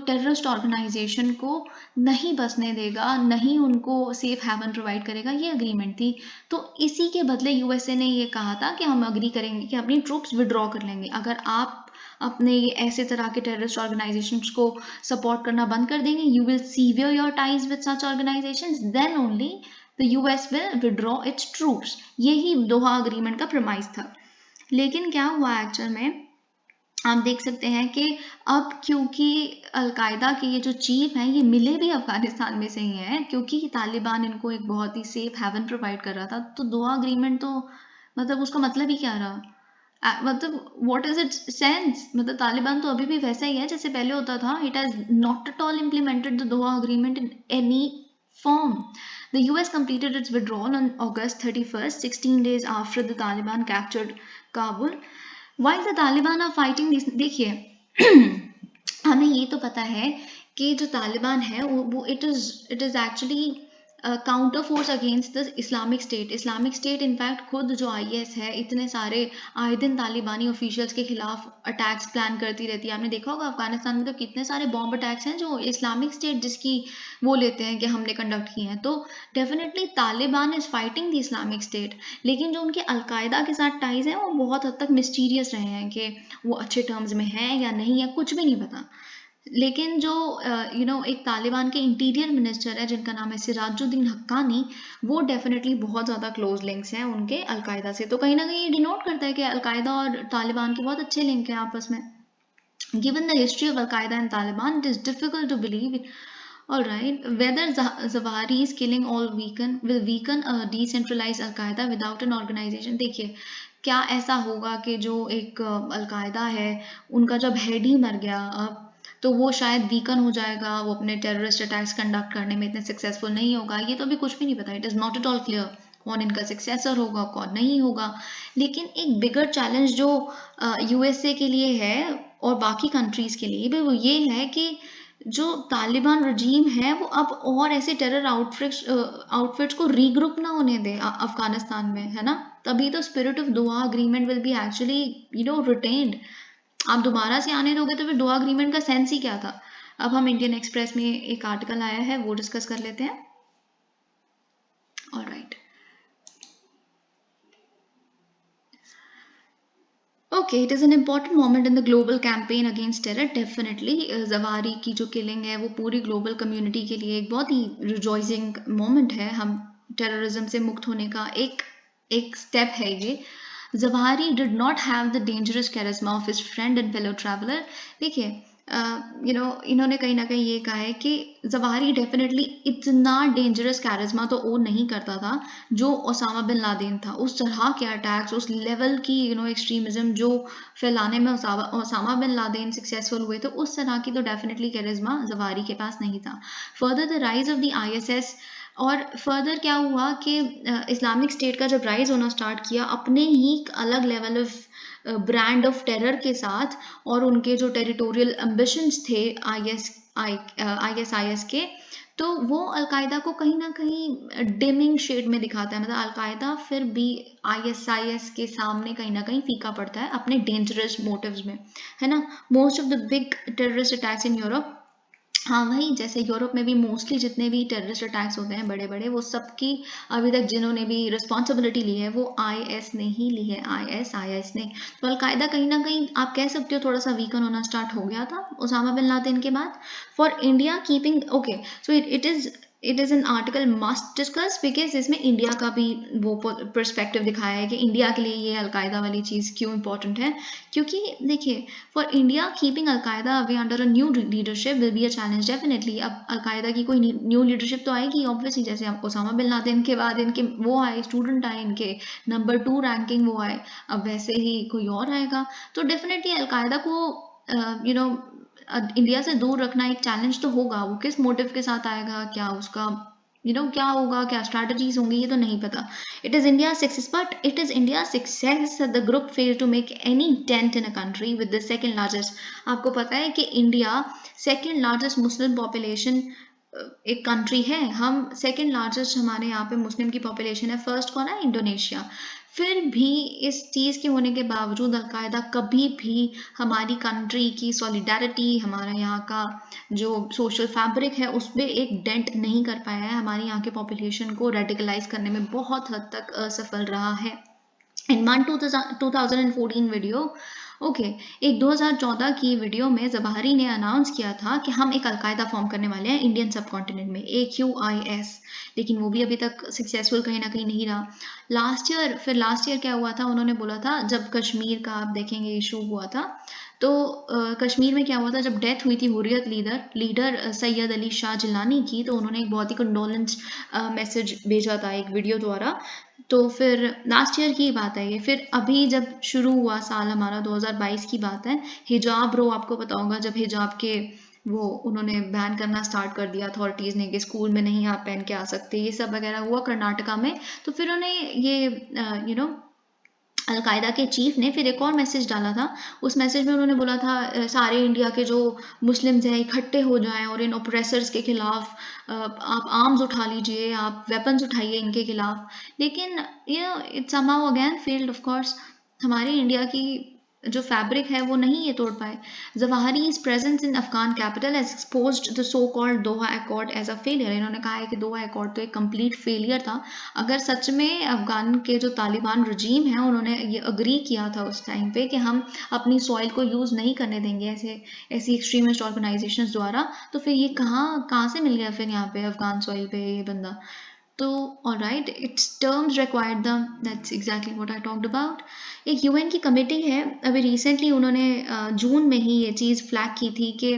टेररिस्ट ऑर्गेनाइजेशन को नहीं बसने देगा, नहीं उनको सेफ हेवन प्रोवाइड करेगा, ये अग्रीमेंट थी। तो इसी के बदले यूएसए ने ये कहा था कि हम अग्री करेंगे कि अपनी ट्रूप्स विड्रॉ कर लेंगे अगर आप अपने ऐसे तरह के टेररिस्ट ऑर्गेनाइजेशंस को सपोर्ट करना बंद कर देंगे, you will sever your ties with such organisations, then only the US will withdraw its troops. यही दोहा अग्रीमेंट का प्रमाइस था। लेकिन क्या हुआ एक्चुअल में, आप देख सकते हैं कि अब क्योंकि अलकायदा के ये जो चीफ हैं ये मिले भी अफगानिस्तान में से ही हैं, क्योंकि तालिबान इनको एक बहुत ही सेफ हेवन प्रोवाइड कर रहा था, तो दोहा अग्रीमेंट तो मतलब उसका मतलब ही क्या रहा, मतलब व्हाट इज इट्स सेंस। मतलब तालिबान तो अभी भी वैसा ही है जैसे पहले होता था। It has not at all implemented the Doha agreement in any form. The US completed its withdrawal on August 31st, 16 days after the Taliban captured Kabul. While the Taliban are fighting these, देखिए हमें ये तो पता है कि जो तालिबान है वो it is actually counter force against the Islamic state. Islamic state in fact खुद जो IS है, इतने सारे आए दिन तालिबानी ऑफिशियल्स के खिलाफ अटैक्स प्लान करती रहती है। आपने देखा होगा अफगानिस्तान में तो कितने सारे बॉम्ब अटैक्स हैं जो इस्लामिक स्टेट जिसकी वो लेते हैं कि हमने कंडक्ट किए हैं। तो definitely Taliban is fighting the Islamic state, लेकिन जो उनके अलकायदा के साथ टाइज हैं वो बहुत हद तक मिस्टीरियस रहे हैं कि वो अच्छे टर्म्स में हैं या नहीं, या कुछ भी नहीं पता। लेकिन जो एक तालिबान के इंटीरियर मिनिस्टर है जिनका नाम है सिराजुद्दीन हक्कानी, वो डेफिनेटली बहुत ज़्यादा क्लोज लिंक्स हैं उनके अलकायदा से। तो कहीं ना कहीं ये डिनोट करता है कि अलकायदा और तालिबान के बहुत अच्छे लिंक हैं आपस में। Given the history of Al-Qaeda and Taliban, it is difficult to believe, all right, whether Zawahiri's killing will weaken a decentralized Al-Qaeda without an organization. देखिए क्या ऐसा होगा कि जो एक अलकायदा है उनका जब हेड ही मर गया अब, तो वो शायद वीकन हो जाएगा, वो अपने टेररिस्ट अटैक्स कंडक्ट करने में इतने सक्सेसफुल नहीं होगा। ये तो अभी कुछ भी नहीं पता, it is not at all clear कौन इनका सक्सेसर होगा कौन नहीं होगा। लेकिन एक बिगर चैलेंज जो USA के लिए है और बाकी कंट्रीज़ के लिए भी, वो ये है कि जो तालिबान रजीम है वो अब और ऐसे टेरर आउटफिट्स को रीग्रुप ना होने दे अफगानिस्तान में, है ना। तभी तो spirit of Doha agreement will be actually retained. आप दोबारा से आने दोगे तो फिर दोहा अग्रीमेंट का सेंस ही क्या था। अब हम इंडियन एक्सप्रेस में एक आर्टिकल आया है वो डिस्कस कर लेते हैं। Alright, okay, it is an important moment in the global campaign against terror. Definitely Zawahiri की जो किलिंग है वो पूरी ग्लोबल कम्युनिटी के लिए एक बहुत ही रिजॉइसिंग मोमेंट है। हम टेररिज्म से मुक्त होने का एक स्टेप है ये। Zawahiri did not have the dangerous charisma of his friend and fellow traveller. देखिए इन्होंने कहीं ना कहीं ये कहा है कि जवारी डेफिनेटली इतना डेंजरस कैरिज्मा तो ओन नहीं करता था जो ओसामा बिन लादेन था। उस तरह के अटैक्स, उस लेवल की एक्सट्रीमिज्म जो फैलाने में ओसामा बिन लादेन सक्सेसफुल हुए थे, उस तरह की तो डेफिनेटली कैरिज्मा जवारी के पास नहीं था। Further the rise of the ISS, और फर्दर क्या हुआ कि इस्लामिक स्टेट का जब राइज होना स्टार्ट किया अपने ही अलग level of brand of terror के साथ, और उनके जो टेरिटोरियल एम्बिशंस थे ISIS के, तो वो अलकायदा को कहीं ना कहीं डिमिंग शेड में दिखाता है। मतलब अलकायदा फिर भी ISIS के सामने कहीं ना कहीं फीका पड़ता है अपने डेंजरस मोटिव्स में, है ना। Most of the big terrorist attacks in Europe, हाँ वही, जैसे यूरोप में भी मोस्टली जितने भी टेररिस्ट अटैक्स होते हैं बड़े बड़े, वो सबकी अभी तक जिन्होंने भी रिस्पॉन्सिबिलिटी ली है वो IS ने ही ली है, IS ने। तो अलकायदा कहीं ना कहीं आप कह सकते हो थोड़ा सा वीकन होना स्टार्ट हो गया था ओसामा बिन लादेन के बाद। For India keeping, okay, so it is an article must discuss, because इसमें इंडिया का भी वो पर्सपेक्टिव दिखाया है कि इंडिया के लिए ये अलकायदा वाली चीज़ क्यों इंपॉर्टेंट है। क्योंकि देखिए, for India keeping al Qaeda away under a new leadership will be a challenge definitely. अब अलकायदा की कोई न्यू लीडरशिप तो आएगी ऑब्वियसली, जैसे ओसामा बिन लादेन के बाद इनके वो आए स्टूडेंट आए, इनके नंबर 2 रैंकिंग वो आए, अब वैसे ही कोई और आएगा। तो डेफिनेटली अलकायदा को इंडिया से दूर रखना एक चैलेंज तो होगा। वो किस मोटिव के साथ आएगा, क्या उसका क्या होगा, क्या स्ट्रैटेजीज होंगी, ये तो नहीं पता। It is India success, but it is India success that the group fail to make any dent in a country with the second largest. आपको पता है कि India second largest Muslim population एक कंट्री है, हम सेकंड लार्जेस्ट, हमारे यहाँ पे मुस्लिम की पॉपुलेशन है। फर्स्ट कौन है? इंडोनेशिया। फिर भी इस चीज़ के होने के बावजूद अलकायदा कभी भी हमारी कंट्री की सॉलिडारिटी, हमारा यहाँ का जो सोशल फैब्रिक है उस पर एक डेंट नहीं कर पाया है। हमारी यहाँ के पॉपुलेशन को रेडिकलाइज करने में बहुत हद तक असफल रहा है। इन वन 2014 वीडियो, ओके, एक 2014 की वीडियो में जवाहरी ने अनाउंस किया था कि हम एक अलकायदा फॉर्म करने वाले हैं इंडियन सब कॉन्टिनेंट में, AQIS, लेकिन वो भी अभी तक सक्सेसफुल कहीं ना कहीं नहीं रहा। लास्ट ईयर क्या हुआ था, उन्होंने बोला था जब कश्मीर का आप देखेंगे इशू हुआ था, तो कश्मीर में क्या हुआ था, जब डेथ हुई थी हुर्रियत लीडर सैयद अली शाह जिलानी की, तो उन्होंने एक बहुत ही कंडोलेंस मैसेज भेजा था एक वीडियो द्वारा। तो फिर लास्ट ईयर की बात है ये। फिर अभी जब शुरू हुआ साल हमारा 2022 की बात है, हिजाब रो, आपको पता होगा, जब हिजाब के वो उन्होंने बैन करना स्टार्ट कर दिया अथॉरिटीज़ ने कि स्कूल में नहीं आप पहन के आ सकते, ये सब वगैरह हुआ कर्नाटका में। तो फिर उन्हें ये अलकायदा के चीफ ने फिर एक और मैसेज डाला था। उस मैसेज में उन्होंने बोला था सारे इंडिया के जो मुस्लिम्स हैं इकट्ठे हो जाएं और इन ओप्रेसर्स के खिलाफ आप आर्म्स उठा लीजिए, आप वेपन्स उठाइए इनके खिलाफ। लेकिन it somehow again failed of course. हमारे इंडिया की जो फैब्रिक है वो नहीं ये तोड़ पाए। Zawahiri's presence in Afghan capital has exposed the so called Doha accord as a failure. इन्होंने कहा है कि दोहा अकॉर्ड तो एक कंप्लीट फेलियर था। अगर सच में अफगान के जो तालिबान रजीम है उन्होंने ये अग्री किया था उस टाइम पे कि हम अपनी सॉइल को यूज़ नहीं करने देंगे ऐसी एक्सट्रीमिस्ट ऑर्गेनाइजेशंस द्वारा, तो फिर ये कहाँ से मिल गया फिर यहाँ पे अफगान सॉइल पे ये बंदा। तो alright, it's terms required them, that's exactly what I talked about. एक यूएन की कमेटी है, अभी रिसेंटली उन्होंने जून में ही ये चीज़ फ्लैग की थी कि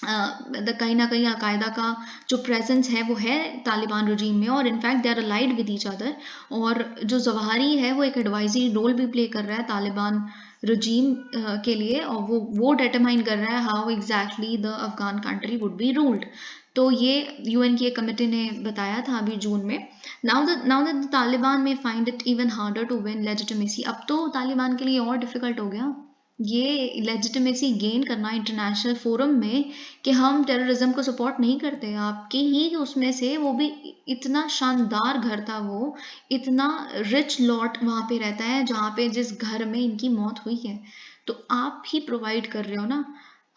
कहीं ना कहीं अलकायदा का जो प्रेजेंस है वो है तालिबान रजीम में, और in fact they are allied with each other. और जो जवाहरी है वो एक एडवाइजरी रोल भी प्ले कर रहा है तालिबान रजीम के लिए, और वो डिटरमाइन कर रहा है how exactly the Afghan country would be ruled. तो ये यूएन की एक कमेटी ने बताया था अभी जून में। नाउ दैट द तालिबान में find it even harder to win legitimacy. अब तो तालिबान के लिए और डिफिकल्ट हो गया ये लेजिटिमेसी गेन करना इंटरनेशनल फोरम में कि हम टेररिज्म को सपोर्ट नहीं करते। आपके ही उसमें से, वो भी इतना शानदार घर था, वो इतना रिच लॉट वहाँ पे रहता है जहाँ पे जिस घर में इनकी मौत हुई है, तो आप ही प्रोवाइड कर रहे हो ना,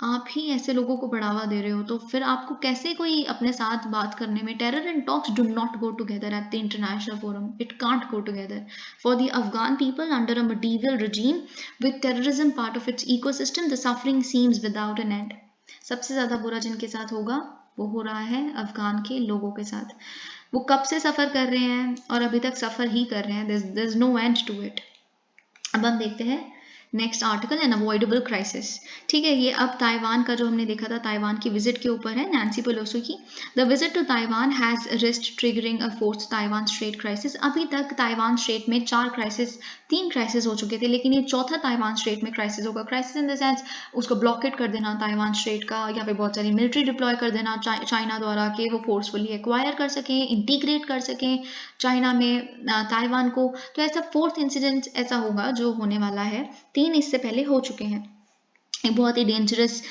आप ही ऐसे लोगों को बढ़ावा दे रहे हो, तो फिर आपको कैसे कोई अपने साथ बात करने में। Terror and talks do not go together at the international forum, it can't go together. For the Afghan people under a medieval regime with terrorism part of its ecosystem, the suffering seems without an end। सबसे ज्यादा बुरा जिनके साथ होगा वो हो रहा है अफगान के लोगों के साथ। वो कब से सफर कर रहे हैं और अभी तक सफर ही कर रहे हैं, there's no end to it। अब हम देखते हैं next article, an avoidable crisis. ठीक है, ये अब ताइवान का जो हमने देखा था, ताइवान की विजिट के ऊपर है, नैन्सी पेलोसी की। The visit to Taiwan has risked triggering a fourth Taiwan strait crisis. अभी तक ताइवान स्ट्रेट में तीन क्राइसिस हो चुके थे, लेकिन ये चौथा ताइवान स्ट्रेट में क्राइसिस होगा। क्राइसिस इन द सेंस उसको ब्लॉकेट कर देना ताइवान स्ट्रेट का, या पे बहुत सारी मिलिट्री डिप्लॉय कर देना चाइना द्वारा कि वो फोर्सफुली एक्वायर कर सकें, इंटीग्रेट कर सकें चाइना में ताइवान को। तो ऐसा फोर्थ इंसिडेंट ऐसा होगा जो होने वाला है। 3 इससे पहले हो चुके हैं। एक बहुत ही डेंजरस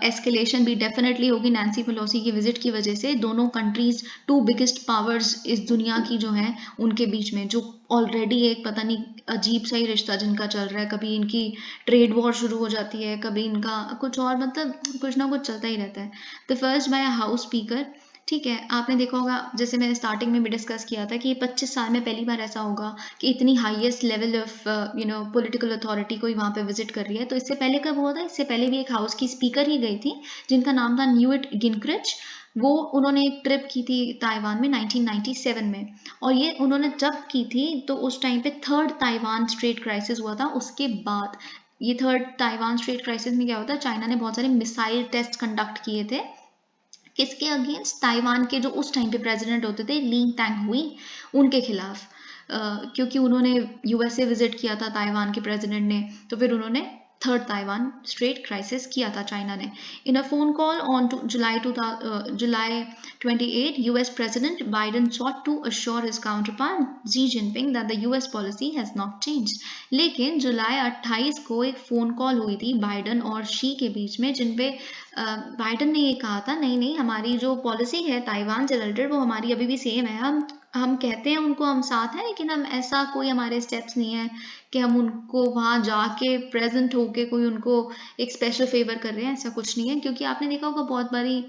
एस्केलेशन भी डेफिनेटली होगी नैन्सी पेलोसी की विजिट की वजह से। दोनों कंट्रीज, 2 बिगेस्ट पावर्स इस दुनिया की जो हैं उनके बीच में, जो ऑलरेडी एक पता नहीं अजीब सा ही रिश्ता जिनका चल रहा है, कभी इनकी ट्रेड वॉर शुरू हो जाती है, कभी इनका कुछ और, मतलब कुछ ना कुछ चलता ही रहता है। The first by house speaker. ठीक है, आपने देखा होगा, जैसे मैंने स्टार्टिंग में भी डिस्कस किया था कि 25 साल में पहली बार ऐसा होगा कि इतनी highest level of political authority कोई वहाँ पे विजिट कर रही है। तो इससे पहले कब हुआ था? इससे पहले भी एक हाउस की स्पीकर ही गई थी जिनका नाम था न्यूट गिनक्रिच। वो उन्होंने एक ट्रिप की थी ताइवान में 1997 में, और ये उन्होंने जब की थी तो उस टाइम पे थर्ड ताइवान स्ट्रेट क्राइसिस हुआ था। उसके बाद ये थर्ड ताइवान स्ट्रेट क्राइसिस में क्या होता है, चाइना ने बहुत सारे मिसाइल टेस्ट कंडक्ट किए थे। किसके अगेंस्ट? ताइवान के जो उस टाइम पे प्रेसिडेंट होते थे ली टैंग हुई, उनके खिलाफ। क्योंकि उन्होंने यूएसए विजिट किया था ताइवान के प्रेसिडेंट ने, तो फिर उन्होंने थर्ड ताइवान स्ट्रेट क्राइसिस किया था चाइना ने। In a phone call on July 28, US president Biden sought to assure his counterpart Xi Jinping that the US policy has not changed। लेकिन जुलाई 28 को एक फोन कॉल हुई थी बाइडेन और she के बीच में, जिनपे बाइडेन ने ये कहा था नहीं नहीं, हमारी जो पॉलिसी है ताइवान से रिलेटेड वो हमारी अभी भी सेम है। हम कहते हैं उनको हम साथ हैं, लेकिन हम ऐसा कोई हमारे स्टेप्स नहीं है कि हम उनको वहाँ जाके प्रेजेंट होके कोई उनको एक स्पेशल फेवर कर रहे हैं, ऐसा कुछ नहीं है। क्योंकि आपने देखा होगा बहुत बारी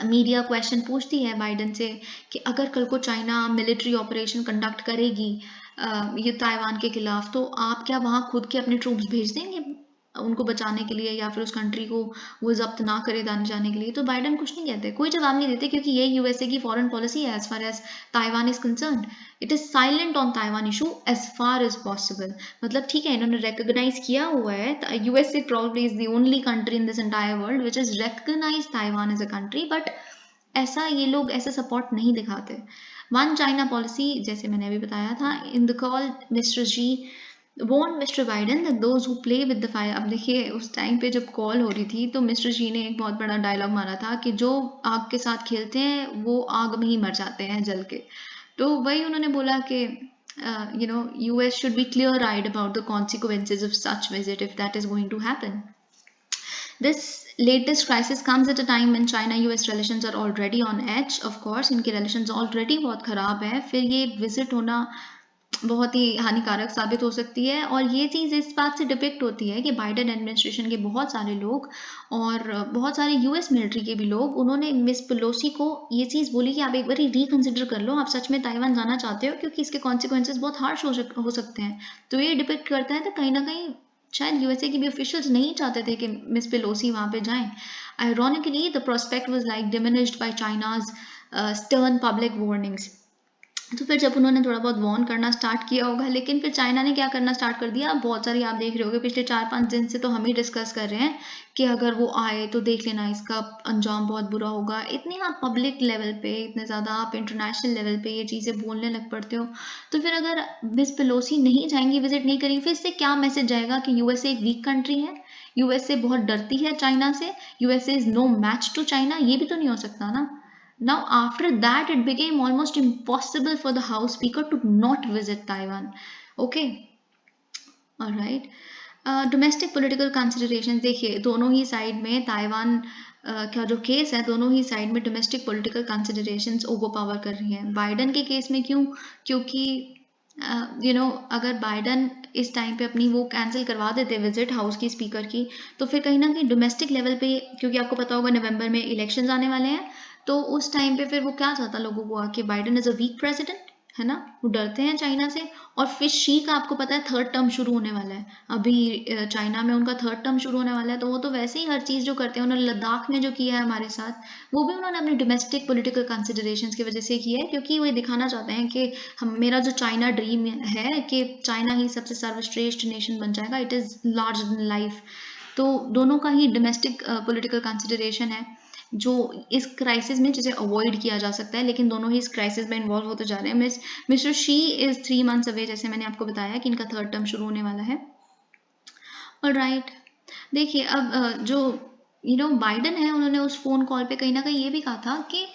मीडिया क्वेश्चन पूछती है बाइडेन से कि अगर कल को चाइना मिलिट्री ऑपरेशन कंडक्ट करेगी ये ताइवान के खिलाफ, तो आप क्या वहाँ खुद के अपने ट्रूप्स भेज देंगे उनको बचाने के लिए, या फिर उस कंट्री को वो जब्त ना करे जाने के लिए? तो बाइडेन कुछ नहीं कहते, कोई जवाब नहीं देते, क्योंकि ये यूएसए की फॉरेन पॉलिसी है as far as Taiwan is concern. It is silent on Taiwan issue as far as possible. मतलब ठीक है, इन्होंने रिकॉग्नाइज किया हुआ है, USA probably is the only country in this entire world which is recognise Taiwan as a country, but ऐसा ये लोग ऐसा सपोर्ट नहीं दिखाते। वन चाइना पॉलिसी, जैसे मैंने अभी बताया था, in the call mister Xi warned Mr. Biden that those who play with the fire। अब देखिए उस टाइम पे जब कॉल हो रही थी तो मिस्टर जी ने एक बहुत बड़ा डायलॉग मारा था कि जो आग के साथ खेलते हैं वो आग में ही मर जाते हैं जल के। तो वही उन्होंने बोला कि US should be clear-eyed about the consequences of such visit if that is going to happen. This latest crisis comes at a time when China-US relations are already on edge. Of course, इनके relations already बहुत ख़राब है. फिर ये visit होना बहुत ही हानिकारक साबित हो सकती है और ये चीज़ इस बात से डिपिक्ट होती है कि बाइडेन एडमिनिस्ट्रेशन के बहुत सारे लोग और बहुत सारे यूएस मिलिट्री के भी लोग उन्होंने मिस पेलोसी को ये चीज़ बोली कि आप एक बार रिकन्सिडर कर लो, आप सच में ताइवान जाना चाहते हो क्योंकि इसके कॉन्सिक्वेंसेस बहुत हार्श हो सकते हैं. तो ये डिपिक्ट करता है तो कहीं ना कहीं शायद यूएसए की भी ऑफिशियल्स नहीं चाहते थे कि मिस पेलोसी वहाँ पे जाएं. Ironically the prospect was like diminished by China's stern public warnings. तो फिर जब उन्होंने थोड़ा बहुत वॉर्न करना स्टार्ट किया होगा, लेकिन फिर चाइना ने क्या करना स्टार्ट कर दिया. बहुत सारी आप देख रहे होगे पिछले 4-5 दिन से तो हम ही डिस्कस कर रहे हैं कि अगर वो आए तो देख लेना इसका अंजाम बहुत बुरा होगा. इतने आप पब्लिक लेवल पे, इतने ज़्यादा आप इंटरनेशनल लेवल पे ये चीज़ें बोलने लग पड़ते हो. तो फिर अगर मिस पेलोसी नहीं जाएंगी, विजिट नहीं करेंगी, फिर इससे क्या मैसेज जाएगा कि यूएसए एक वीक कंट्री है, यूएसए बहुत डरती है चाइना से, USA is no match to China. ये भी तो नहीं हो सकता ना. Now, after that, it became almost impossible for the House Speaker to not visit Taiwan. Okay, all right. Domestic political considerations देखिए, दोनों ही साइड में ताइवान का जो केस है, दोनों ही साइड में डोमेस्टिक पॉलिटिकल कंसिडरेशंस ओवरपावर कर रही हैं. बाइडन के केस में क्यों? क्योंकि अगर बाइडन इस टाइम पे अपनी वो कैंसिल करवा देते विजिट हाउस की स्पीकर की, तो फिर कहीं ना कहीं डोमेस्टिक लेवल पे, क्योंकि आपको पता होगा नवंबर में इलेक्शंस आने वाले हैं, तो उस टाइम पे फिर वो क्या चाहता लोगों को कि Biden is a weak president, है ना, वो डरते हैं चाइना से. और फिर शी का आपको पता है थर्ड टर्म शुरू होने वाला है, अभी चाइना में उनका थर्ड टर्म शुरू होने वाला है. तो वो तो वैसे ही हर चीज़ जो करते हैं, उन्होंने लद्दाख में जो किया है हमारे साथ, वो भी उन्होंने अपने डोमेस्टिक पॉलिटिकल कंसिडरेशंस की वजह से किया है, क्योंकि वो दिखाना चाहते हैं कि मेरा जो चाइना ड्रीम है कि चाइना ही सबसे सर्वश्रेष्ठ नेशन बन जाएगा, it is larger than life. तो दोनों का ही डोमेस्टिक पॉलिटिकल कंसिडरेशन है जो इस क्राइसिस में जिसे अवॉइड किया जा सकता है, लेकिन दोनों ही इस क्राइसिस में इन्वॉल्व होते जा रहे हैं. Mister she is 3 months away, जैसे मैंने आपको बताया कि इनका थर्ड टर्म शुरू होने वाला है. ऑलराइट, देखिए अब जो बाइडन है, उन्होंने उस फोन कॉल पे कहीं ना कहीं ये भी कहा था कि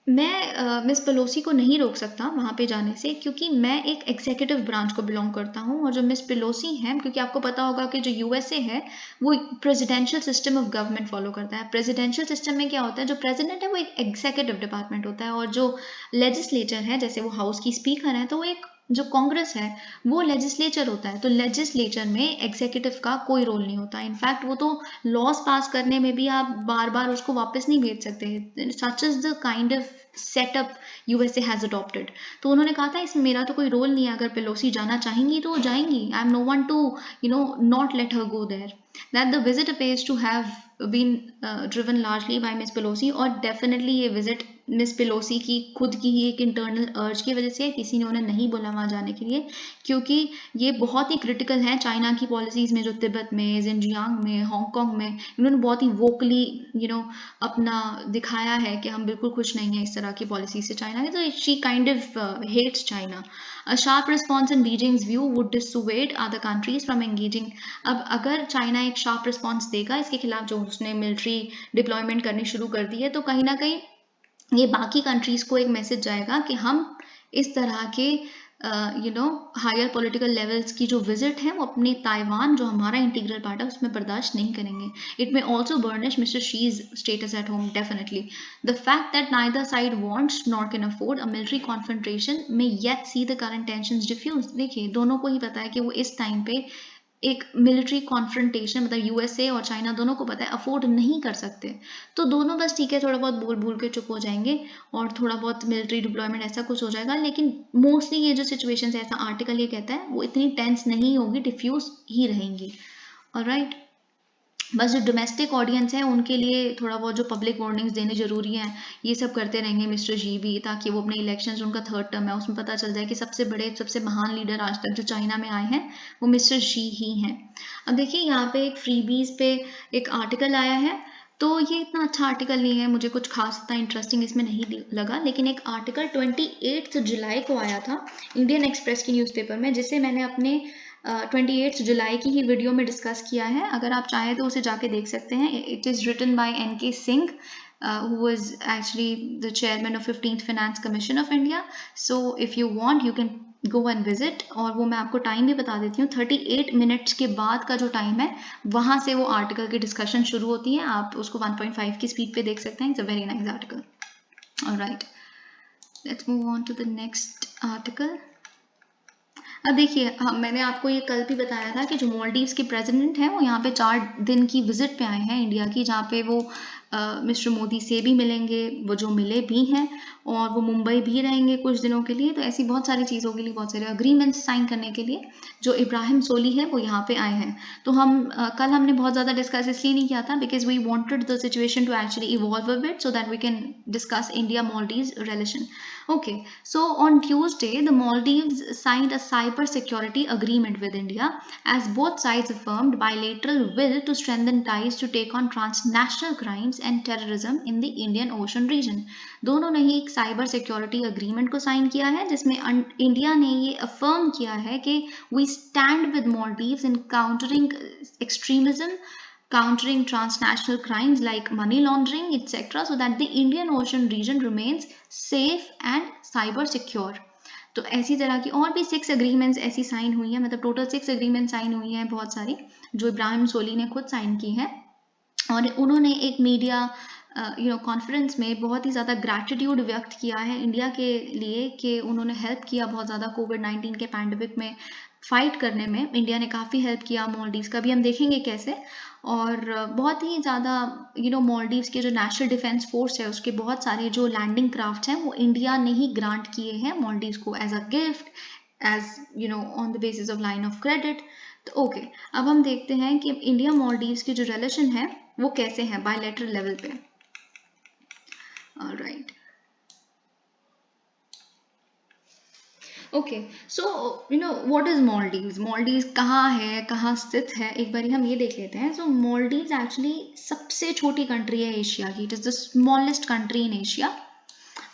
मैं मिस पेलोसी को नहीं रोक सकता वहाँ पे जाने से, क्योंकि मैं एक एग्जीक्यूटिव ब्रांच को बिलोंग करता हूँ. और जो मिस पेलोसी हैं, क्योंकि आपको पता होगा कि जो यूएसए है वो presidential system of government follow करता है. प्रेसिडेंशियल सिस्टम में क्या होता है, जो प्रेसिडेंट है वो एक एग्जीक्यूटिव डिपार्टमेंट होता है, और जो लेजिस्लेचर है, जैसे वो हाउस की स्पीकर है, तो वो एक जो कांग्रेस है वो लेजिस्लेचर होता है. तो लेजिस्लेचर में एग्जीक्यूटिव का कोई रोल नहीं होता. इनफैक्ट वो तो लॉज पास करने में भी आप बार बार उसको वापस नहीं भेज सकते. Such is the kind of setup USA has adopted. तो उन्होंने कहा था इसमें मेरा तो कोई रोल नहीं है, अगर पेलोसी जाना चाहेंगी तो जाएंगी. I am no one to not let her go there. That the visit appears to have been driven largely by Miss Pelosi. और डेफिनेटली ये विजिट मिस पेलोसी की खुद की ही एक इंटरनल अर्ज की वजह से, किसी ने उन्हें नहीं बोला वहाँ जाने के लिए, क्योंकि ये बहुत ही क्रिटिकल है चाइना की पॉलिसीज़ में, जो तिब्बत में, जिनजियांग में, हांगकांग में इन्होंने बहुत ही वोकली अपना दिखाया है कि हम बिल्कुल खुश नहीं हैं इस तरह की पॉलिसी से चाइना के. तो she kind of hates China. A sharp response in Beijing's view would dissuade other countries from engaging. अब अगर चाइना एक शार्प रिस्पॉन्स देगा इसके खिलाफ, जो उसने मिलिट्री डिप्लॉयमेंट करनी शुरू कर दी है, तो कहीं ना कहीं ये बाकी कंट्रीज को एक मैसेज जाएगा कि हम इस तरह के हायर पॉलिटिकल लेवल्स की जो विजिट है वो अपनी ताइवान, जो हमारा इंटीग्रल पार्ट है, उसमें बर्दाश्त नहीं करेंगे. It may also burnish mister Xi's status at home. Definitely the fact that neither side wants nor can afford a military confrontation may yet see the current tensions defuse. देखिए दोनों को ही पता है कि वो इस टाइम पे एक मिलिट्री कॉन्फ्रंटेशन, मतलब यूएसए और चाइना दोनों को पता है अफोर्ड नहीं कर सकते. तो दोनों बस ठीक है, थोड़ा बहुत बोल भूल के चुप हो जाएंगे और थोड़ा बहुत मिलिट्री डिप्लॉयमेंट ऐसा कुछ हो जाएगा, लेकिन मोस्टली ये जो सिचुएशन है, ऐसा आर्टिकल ये कहता है, वो इतनी टेंस नहीं होगी, डिफ्यूज ही रहेंगी. ऑलराइट, बस जो डोमेस्टिक ऑडियंस है उनके लिए थोड़ा बहुत जो पब्लिक वार्निंग्स देने जरूरी हैं, ये सब करते रहेंगे मिस्टर जी भी, ताकि वो अपने इलेक्शंस, उनका थर्ड टर्म है, उसमें पता चल जाए कि सबसे बड़े, सबसे महान लीडर आज तक जो चाइना में आए हैं वो मिस्टर जी ही हैं. अब देखिए यहाँ पे एक फ्रीबीज पे एक आर्टिकल आया है, तो ये इतना अच्छा आर्टिकल नहीं है, मुझे कुछ खास इतना इंटरेस्टिंग इसमें नहीं लगा, लेकिन एक आर्टिकल 28 जुलाई को आया था इंडियन एक्सप्रेस की न्यूज़पेपर में, जिसे मैंने अपने 28 जुलाई की ही वीडियो में डिस्कस किया है. अगर आप चाहें तो उसे जाके देख सकते हैं. It is written by NK Singh, who was actually the chairman of 15th Finance Commission of India. So if you want, you can go and visit, और वो मैं आपको टाइम भी बता देती हूँ, 38 मिनट्स के बाद का जो टाइम है वहाँ से वो आर्टिकल की डिस्कशन शुरू होती है। आप उसको 1.5 की स्पीड पे देख सकते हैं। It's a very nice article. Alright, let's move on to the next article. अब देखिए, मैंने आपको ये कल भी बताया था कि जो मालदीव्स के प्रेसिडेंट हैं वो यहाँ पे 4 दिन की विजिट पे आए हैं इंडिया की, जहाँ पे वो मिस्टर मोदी से भी मिलेंगे, वो जो मिले भी हैं, और वो मुंबई भी रहेंगे कुछ दिनों के लिए। तो ऐसी बहुत सारी चीज़ों के लिए, बहुत सारे अग्रीमेंट्स साइन करने के लिए जो इब्राहिम सोली है वो यहाँ पे आए हैं। तो कल हमने बहुत ज़्यादा डिस्कस इसलिए नहीं किया था because we wanted the situation to actually evolve a bit so that we can discuss India Maldives relation. Okay, so on Tuesday, the Maldives signed a cyber security agreement with India as both sides affirmed bilateral will to strengthen ties to take on transnational crimes and terrorism in the Indian Ocean region. दोनों ने ही एक cyber security agreement को sign किया है जिसमें India ने ये affirm किया है कि we stand with Maldives in countering extremism, countering transnational crimes like money laundering, etc., so that the Indian Ocean region remains safe and cyber secure. तो ऐसी तरह की और भी 6 एग्रीमेंट्स ऐसी साइन हुई हैं, मतलब टोटल 6 एग्रीमेंट साइन हुई हैं बहुत सारी, जो इब्राहिम सोली ने खुद साइन की हैं। और उन्होंने एक मीडिया कॉन्फ्रेंस में बहुत ही ज़्यादा ग्रैटिट्यूड व्यक्त किया है इंडिया के लिए कि उन्होंने हेल्प किया बहुत ज़्यादा कोविड-19 के पैंडमिक में फाइट करने में। इंडिया ने काफ़ी हेल्प किया मालदीव्स का भी, हम देखेंगे कैसे। और बहुत ही ज़्यादा मालदीव्स के जो नेशनल डिफेंस फोर्स है उसके बहुत सारे जो लैंडिंग क्राफ्ट हैं वो इंडिया ने ही ग्रांट किए हैं मालदीव्स को as a gift, as on the basis of line of credit. तो ओके, अब हम देखते हैं कि इंडिया मालदीव्स की जो रिलेशन है वो कैसे हैं बायलैटरल लेवल पे। Alright, okay, so what is Maldives? Maldives कहाँ है, कहाँ स्थित है, एक बार हम ये देख लेते हैं। सो मालदीव्स एक्चुअली सबसे छोटी कंट्री है एशिया की। It is the smallest country in Asia,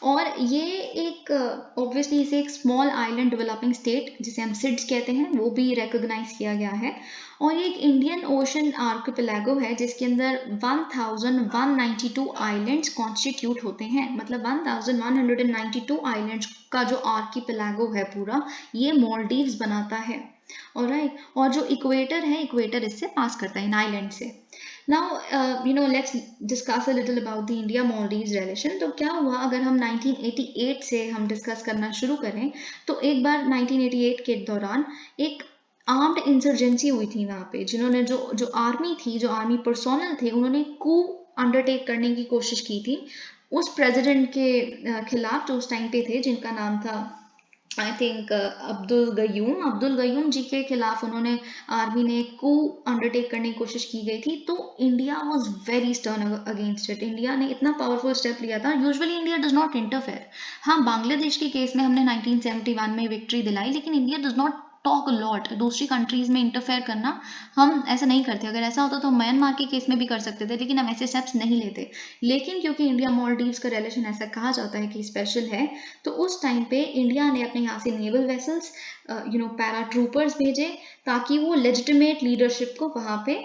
और ये एक ऑब्वियसली इसे एक स्मॉल आइलैंड डेवलपिंग स्टेट जिसे हम सिड्स कहते हैं वो भी रिकॉग्नाइज किया गया है। और ये एक इंडियन ओशन आर्किपेलागो है जिसके अंदर 1192 आइलैंड्स कॉन्स्टिट्यूट होते हैं, मतलब 1192 आइलैंड्स का जो आर्किपेलागो है पूरा, ये मालदीव्स बनाता है। ऑलराइट, और जो इक्वेटर है, इक्वेटर इससे पास करता है इन आइलैंड से। Now, let's discuss a little about the India-Maldives relation. तो क्या हुआ अगर हम 1988 से हम डिस्कस करना शुरू करें, तो एक बार 1988 के दौरान एक आर्म्ड इंसर्जेंसी हुई थी वहाँ पे, जिन्होंने जो आर्मी थी, जो आर्मी पर्सोनल थे, उन्होंने कू अंडरटेक करने की कोशिश की थी उस प्रेसिडेंट के खिलाफ जो उस टाइम पे थे, जिनका नाम था आई थिंक अब्दुल गयूम जी के खिलाफ उन्होंने आर्मी ने कू अंडरटेक करने की कोशिश की गई थी। तो India was very stern against it. India ने इतना पावरफुल स्टेप लिया था। Usually India does not interfere. हाँ, बांग्लादेश के केस में हमने 1971 में विक्ट्री दिलाई, लेकिन India does not talk lot. दूसरी कंट्रीज में इंटरफेयर करना हम ऐसा नहीं करते। अगर ऐसा होता तो म्यांमार के केस में भी कर सकते थे, लेकिन हम ऐसे स्टेप्स नहीं लेते। लेकिन क्योंकि इंडिया मालदीव्स का रिलेशन ऐसा कहा जाता है कि स्पेशल है, तो उस टाइम पे इंडिया ने अपने यहाँ से नेवल वेसल्स, पैरा ट्रूपर्स भेजे ताकि वो लेजिटिमेट लीडरशिप को वहाँ पे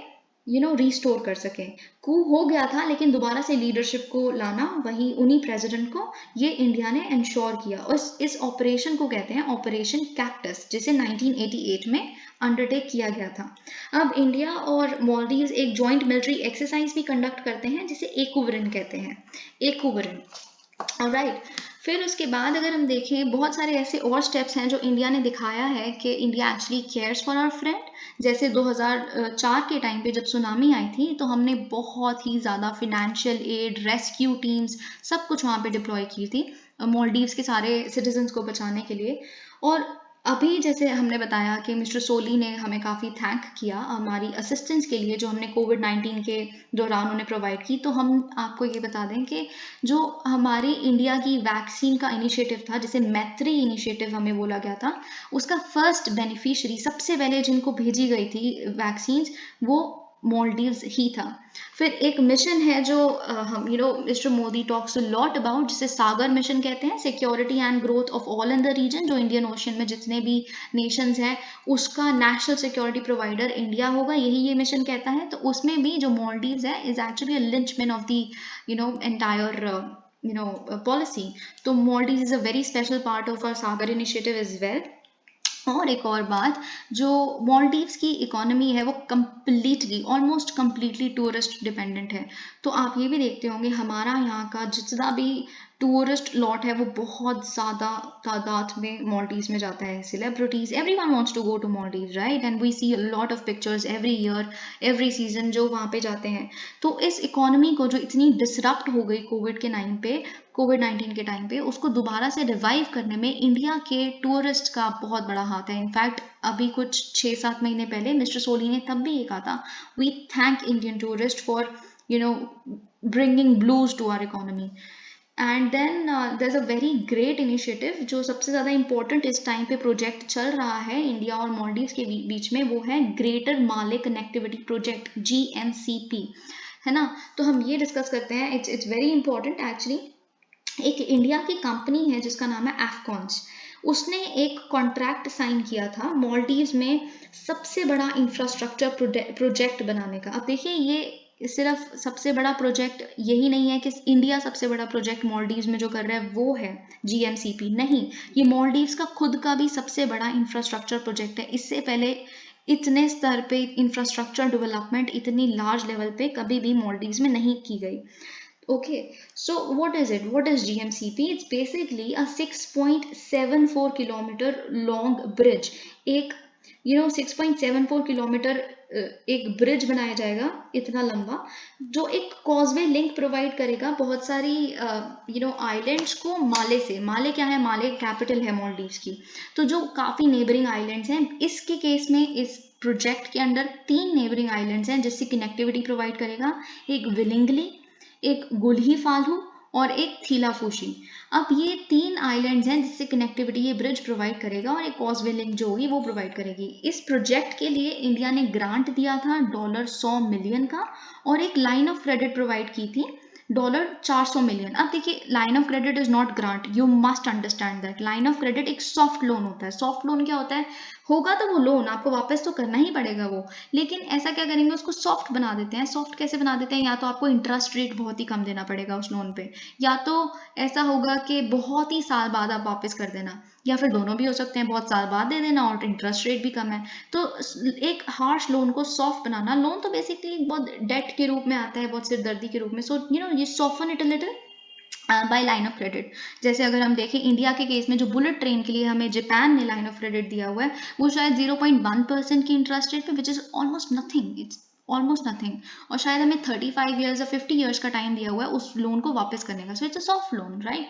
रिस्टोर कर सके। कू हो गया था, लेकिन दोबारा से लीडरशिप को लाना वही उन्हीं प्रेसिडेंट को, ये इंडिया ने इंश्योर किया। और इस ऑपरेशन को कहते हैं ऑपरेशन कैक्टस, जिसे 1988 में अंडरटेक किया गया था। अब इंडिया और मालदीव्स एक जॉइंट मिलिट्री एक्सरसाइज भी कंडक्ट करते हैं जिसे एक्यूवरिन कहते हैं, एक्यूवरिन। ऑलराइट, फिर उसके बाद अगर हम देखें, बहुत सारे ऐसे और स्टेप्स हैं जो इंडिया ने दिखाया है कि India actually cares for our friend. जैसे 2004 के टाइम पे जब सुनामी आई थी, तो हमने बहुत ही ज़्यादा फिनेंशियल एड, रेस्क्यू टीम्स, सब कुछ वहाँ पे डिप्लॉय की थी मालदीव्स के सारे सिटीजन्स को बचाने के लिए। और अभी जैसे हमने बताया कि मिस्टर सोली ने हमें काफ़ी थैंक किया हमारी असिस्टेंस के लिए जो हमने कोविड-19 के दौरान उन्हें प्रोवाइड की। तो हम आपको ये बता दें कि जो हमारी इंडिया की वैक्सीन का इनिशिएटिव था, जिसे मैत्री इनिशिएटिव हमें बोला गया था, उसका फर्स्ट बेनिफिशियरी, सबसे पहले जिनको भेजी गई थी वैक्सीन्स, वो मालदीव्स ही था। फिर एक मिशन है जो हम mister Modi talks a lot about, जिसे सागर मिशन कहते हैं, security and growth of all in the region. जो इंडियन ओशन में जितने भी नेशंस हैं उसका नेशनल सिक्योरिटी प्रोवाइडर इंडिया होगा, यही ये मिशन कहता है। तो उसमें भी जो मालदीव्स है is actually a linchpin of the entire policy. तो Maldives is a very special part of our Sagar initiative as well. और एक और बात, जो मालदीव्स की इकोनॉमी है वो completely almost completely tourist dependent है। तो आप ये भी देखते होंगे हमारा यहाँ का जितना भी टूरिस्ट लॉट है वो बहुत ज़्यादा तादाद में मालदीव्स में जाता है। Celebrities everyone wants to go to Maldives, right, and we see a lot of pictures every year every season जो वहाँ पे जाते हैं। तो इस इकोनॉमी को जो इतनी डिसरप्ट हो गई कोविड-19 के टाइम पे, उसको दोबारा से रिवाइव करने में इंडिया के टूरिस्ट का बहुत बड़ा हाथ है। इनफैक्ट अभी कुछ 6-7 महीने पहले मिस्टर सोली ने तब भी ये कहा था, we thank Indian tourist for bringing blues to our economy. And then there is a very great initiative जो सबसे ज़्यादा इंपॉर्टेंट इस टाइम पे प्रोजेक्ट चल रहा है इंडिया और मालदीव्स के बीच में, वो है ग्रेटर माले कनेक्टिविटी प्रोजेक्ट, GMCP, है ना। तो हम ये डिस्कस करते हैं, इट्स वेरी इंपॉर्टेंट एक्चुअली। एक इंडिया की कंपनी है जिसका नाम है एफकॉन्स, उसने एक कॉन्ट्रैक्ट साइन किया था मालदीव्स में सबसे बड़ा इंफ्रास्ट्रक्चर प्रोजेक्ट बनाने का। अब देखिए ये सिर्फ सबसे बड़ा प्रोजेक्ट यही नहीं है कि इंडिया सबसे बड़ा प्रोजेक्ट मालदीव्स में जो कर रहा है वो है GMCP, नहीं, ये मालदीव्स का खुद का भी सबसे बड़ा इंफ्रास्ट्रक्चर प्रोजेक्ट है। इससे पहले इतने स्तर पे इंफ्रास्ट्रक्चर डेवलपमेंट इतनी लार्ज लेवल पे कभी भी मालदीव्स में नहीं की गई। Okay, so what is it? What is GMCP? It's basically a 6.74 kilometer long bridge. एक 6.74 किलोमीटर एक ब्रिज बनाया जाएगा इतना लंबा, जो एक कॉजवे लिंक प्रोवाइड करेगा बहुत सारी आइलैंड्स को माले से। माले क्या है? माले कैपिटल है मालदीव्स की, तो जो काफ़ी नेबरिंग आइलैंड्स हैं, इसके केस में इस प्रोजेक्ट के अंदर 3 नेबरिंग आइलैंड्स हैं जिससे कनेक्टिविटी प्रोवाइड करेगा, एक विलिंगली, एक गुल्ही फालू और एक थीलाफूशी। अब ये 3 आइलैंड्स हैं जिससे कनेक्टिविटी ये ब्रिज प्रोवाइड करेगा और एक कॉजवे लिंक जो होगी वो प्रोवाइड करेगी। इस प्रोजेक्ट के लिए इंडिया ने ग्रांट दिया था $100 मिलियन का, और एक लाइन ऑफ क्रेडिट प्रोवाइड की थी $400 मिलियन। अब देखिए, line of credit is not grant, you must understand that. Line of credit एक सॉफ्ट लोन होता है। सॉफ्ट लोन क्या होता है? होगा तो वो लोन आपको वापस तो करना ही पड़ेगा वो, लेकिन ऐसा क्या करेंगे, उसको सॉफ्ट बना देते हैं। सॉफ्ट कैसे बना देते हैं? या तो आपको इंटरेस्ट रेट बहुत ही कम देना पड़ेगा उस लोन पे, या तो ऐसा होगा कि बहुत ही साल बाद आप वापस कर देना, या फिर दोनों भी हो सकते हैं, बहुत साल बाद दे देना और इंटरेस्ट रेट भी कम है। तो एक हार्श लोन को सॉफ्ट बनाना, लोन तो बेसिकली एक बहुत डेट के रूप में आता है, बहुत सिरदर्दी के रूप में। सो ये soften it a little by line of credit. जैसे अगर हम देखें इंडिया के केस में, जो बुलेट ट्रेन के लिए हमें जापान ने लाइन ऑफ क्रेडिट दिया हुआ है, वो शायद 0.1% की इंटरेस्ट रेट पे, which is almost nothing, it's almost nothing. और शायद हमें 35 ईयर्स या 50 ईयर्स का टाइम दिया हुआ है उस लोन को वापस करने का। So it's a soft loan, right.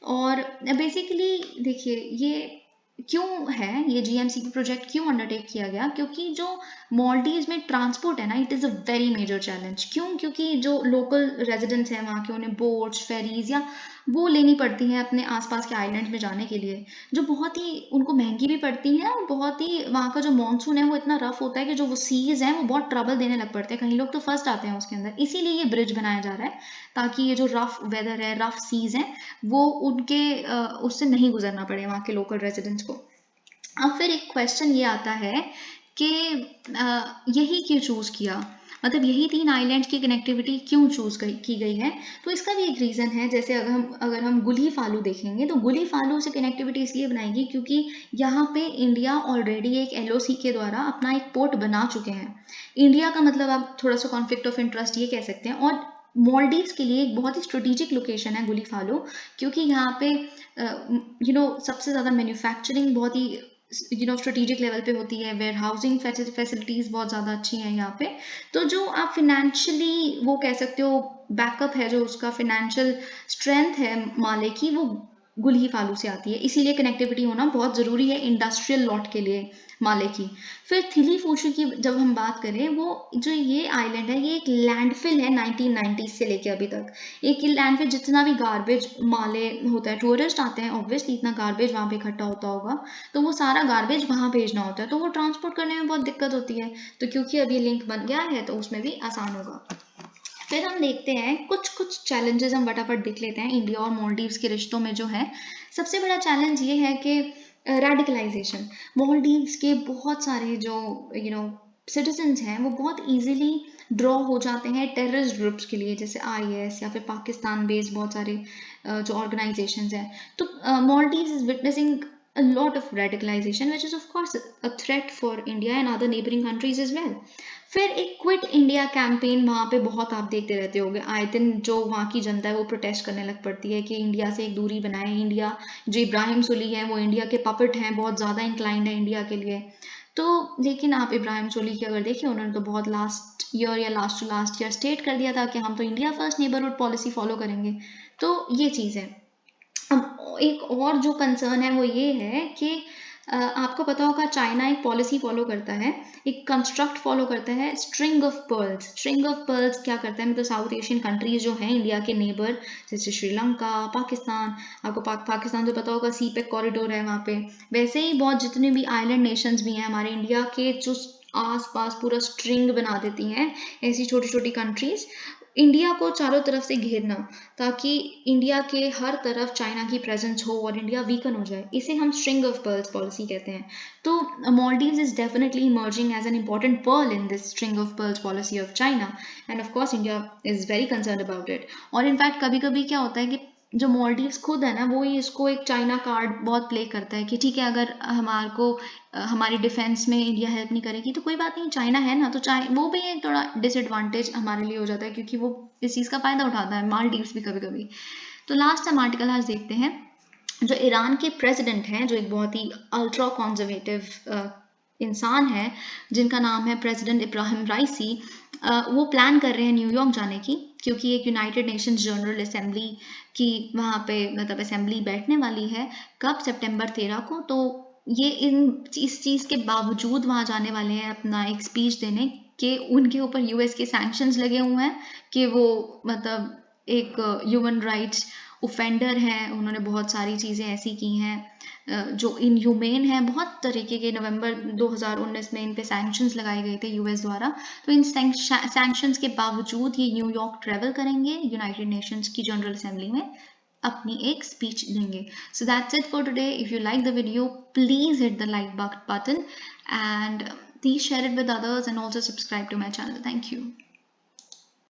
और बेसिकली देखिए, ये क्यों है, ये GMCP प्रोजेक्ट क्यों अंडरटेक किया गया? क्योंकि जो मालदीव्स में ट्रांसपोर्ट है ना, it is a very major challenge. क्यों? क्योंकि जो लोकल रेजिडेंट्स हैं वहाँ के, उन्हें बोट्स, फेरीज या वो लेनी पड़ती हैं अपने आसपास के आइलैंड्स में जाने के लिए, जो बहुत ही उनको महंगी भी पड़ती हैं, और बहुत ही वहाँ का जो मानसून है वो इतना रफ होता है कि जो वो सीज हैं वो बहुत ट्रबल देने लग पड़ते हैं, कहीं लोग तो फंस जाते हैं उसके अंदर। इसीलिए ये ब्रिज बनाया जा रहा है, ताकि ये जो रफ वेदर है, रफ सीज हैं, वो उनके उससे नहीं गुजरना पड़े वहाँ के लोकल रेजिडेंट्स को। अब फिर एक क्वेश्चन ये आता है कि यही क्यों चूज़ किया, मतलब यही 3 आइलैंड्स की कनेक्टिविटी क्यों चूज़ की गई है? तो इसका भी एक रीज़न है। जैसे अगर हम गुली फालू देखेंगे, तो गुली फालू से कनेक्टिविटी इसलिए बनाएगी क्योंकि यहाँ पे इंडिया ऑलरेडी एक LOC के द्वारा अपना एक पोर्ट बना चुके हैं। इंडिया का मतलब आप थोड़ा सा कॉन्फ्लिक्ट ऑफ इंटरेस्ट ये कह सकते हैं। और मालदीव्स के लिए एक बहुत ही स्ट्रेटेजिक लोकेशन है गुली फालू, क्योंकि यहाँ पे सबसे ज़्यादा मैन्युफैक्चरिंग बहुत ही स्ट्रेटेजिक लेवल पे होती है, वेयर हाउसिंग फैसिलिटीज़ बहुत ज़्यादा अच्छी हैं यहाँ पे। तो जो आप फिनेंशियली वो कह सकते हो बैकअप है, जो उसका फिनेंशियल स्ट्रेंथ है माले की, वो गुली फालू से आती है। इसीलिए कनेक्टिविटी होना बहुत ज़रूरी है इंडस्ट्रियल लॉट के लिए माले की। फिर थिलीफूशू की जब हम बात करें, वो जो ये आइलैंड है, ये एक लैंडफिल है 1990 से लेके अभी तक। एक लैंडफिल, जितना भी गार्बेज माले होता है, टूरिस्ट आते हैं ऑब्वियसली, इतना गार्बेज वहाँ पे इकट्ठा होता होगा, तो वो सारा गार्बेज वहाँ भेजना होता है, तो वो ट्रांसपोर्ट करने में बहुत दिक्कत होती है। तो क्योंकि अब ये लिंक बन गया है तो उसमें भी आसान होगा। फिर हम देखते हैं कुछ चैलेंजेस, हम फटाफट देख लेते हैं इंडिया और मालदीव्स के रिश्तों में जो है। सबसे बड़ा चैलेंज ये है कि रेडिकलाइजेशन। मालदीव्स के बहुत सारे जो सिटीजन्स हैं वो बहुत इजीली ड्रॉ हो जाते हैं टेररिस्ट ग्रुप्स के लिए, जैसे IS या फिर पाकिस्तान बेस्ड बहुत सारे जो ऑर्गेनाइजेशंस हैं। तो Maldives is witnessing a lot of radicalization, which is of course a threat for India and other neighboring countries as well. फिर एक क्विट इंडिया कैंपेन वहाँ पे बहुत आप देखते रहते होगे, आए दिन जो वहाँ की जनता है वो प्रोटेस्ट करने लग पड़ती है कि इंडिया से एक दूरी बनाए। इंडिया, जो इब्राहिम सोली है वो इंडिया के पपेट हैं, बहुत ज़्यादा इंक्लाइंड है इंडिया के लिए। तो लेकिन आप इब्राहिम सोली की अगर देखिए, उन्होंने तो बहुत लास्ट ईयर या last to last year state कर दिया था कि हम तो India first neighbourhood policy follow करेंगे। तो ये चीज़ है। अब एक और जो कंसर्न है वो ये है कि आपको पता होगा चाइना एक पॉलिसी फॉलो करता है, एक कंस्ट्रक्ट फॉलो करता है, string of pearls. String of pearls क्या करता है, मतलब साउथ एशियन कंट्रीज जो हैं इंडिया के नेबर, जैसे श्रीलंका, पाकिस्तान, आपको पाकिस्तान तो पता होगा सी पैक कॉरिडोर है वहाँ पे, वैसे ही बहुत जितने भी आइलैंड नेशंस भी हैं हमारे इंडिया के, जो आस पास पूरा स्ट्रिंग बना देती हैं ऐसी छोटी छोटी कंट्रीज, इंडिया को चारों तरफ से घेरना, ताकि इंडिया के हर तरफ चाइना की प्रेजेंस हो और इंडिया वीकन हो जाए, इसे हम स्ट्रिंग ऑफ पर्ल्स पॉलिसी कहते हैं। तो Maldives is definitely emerging as an important pearl in this string of pearls policy of China, and of course India is very concern about it. और in fact कभी कभी क्या होता है कि जो मालदीव्स खुद है ना, वो ही इसको एक चाइना कार्ड बहुत प्ले करता है कि ठीक है, अगर हमारे को हमारी डिफेंस में इंडिया हेल्प नहीं करेगी तो कोई बात नहीं, चाइना है ना, तो वो भी एक थोड़ा डिसएडवांटेज हमारे लिए हो जाता है, क्योंकि वो इस चीज़ का फायदा उठाता है, मालदीव्स भी कभी कभी। तो लास्ट हम आर्टिकल आज देखते हैं। जो ईरान के प्रेसिडेंट हैं, जो एक बहुत ही अल्ट्रा कॉन्जर्वेटिव इंसान है, जिनका नाम है प्रेसिडेंट इब्राहिम राइसी, वो प्लान कर रहे हैं न्यूयॉर्क जाने की, क्योंकि एक यूनाइटेड नेशंस जनरल असेंबली की वहाँ पे मतलब असेंबली बैठने वाली है, कब, सितंबर 13 को। तो ये इस चीज़ के बावजूद वहाँ जाने वाले हैं अपना एक स्पीच देने, कि उनके ऊपर यूएस के सैंक्शंस लगे हुए हैं, कि वो मतलब एक ह्यूमन राइट्स ऑफेंडर हैं, उन्होंने बहुत सारी चीज़ें ऐसी की हैं जो इनह्यूमेन हैं, बहुत तरीके के। नवंबर 2019 में इन पे सैंक्शंस लगाए गए थे यूएस द्वारा। तो इन सैंक्शंस के बावजूद ये न्यूयॉर्क ट्रेवल करेंगे, यूनाइटेड नेशंस की जनरल असेंबली में अपनी एक स्पीच देंगे। So that's it for today. If you like the video, please hit the like button and please share it with others and also subscribe to my channel. Thank you.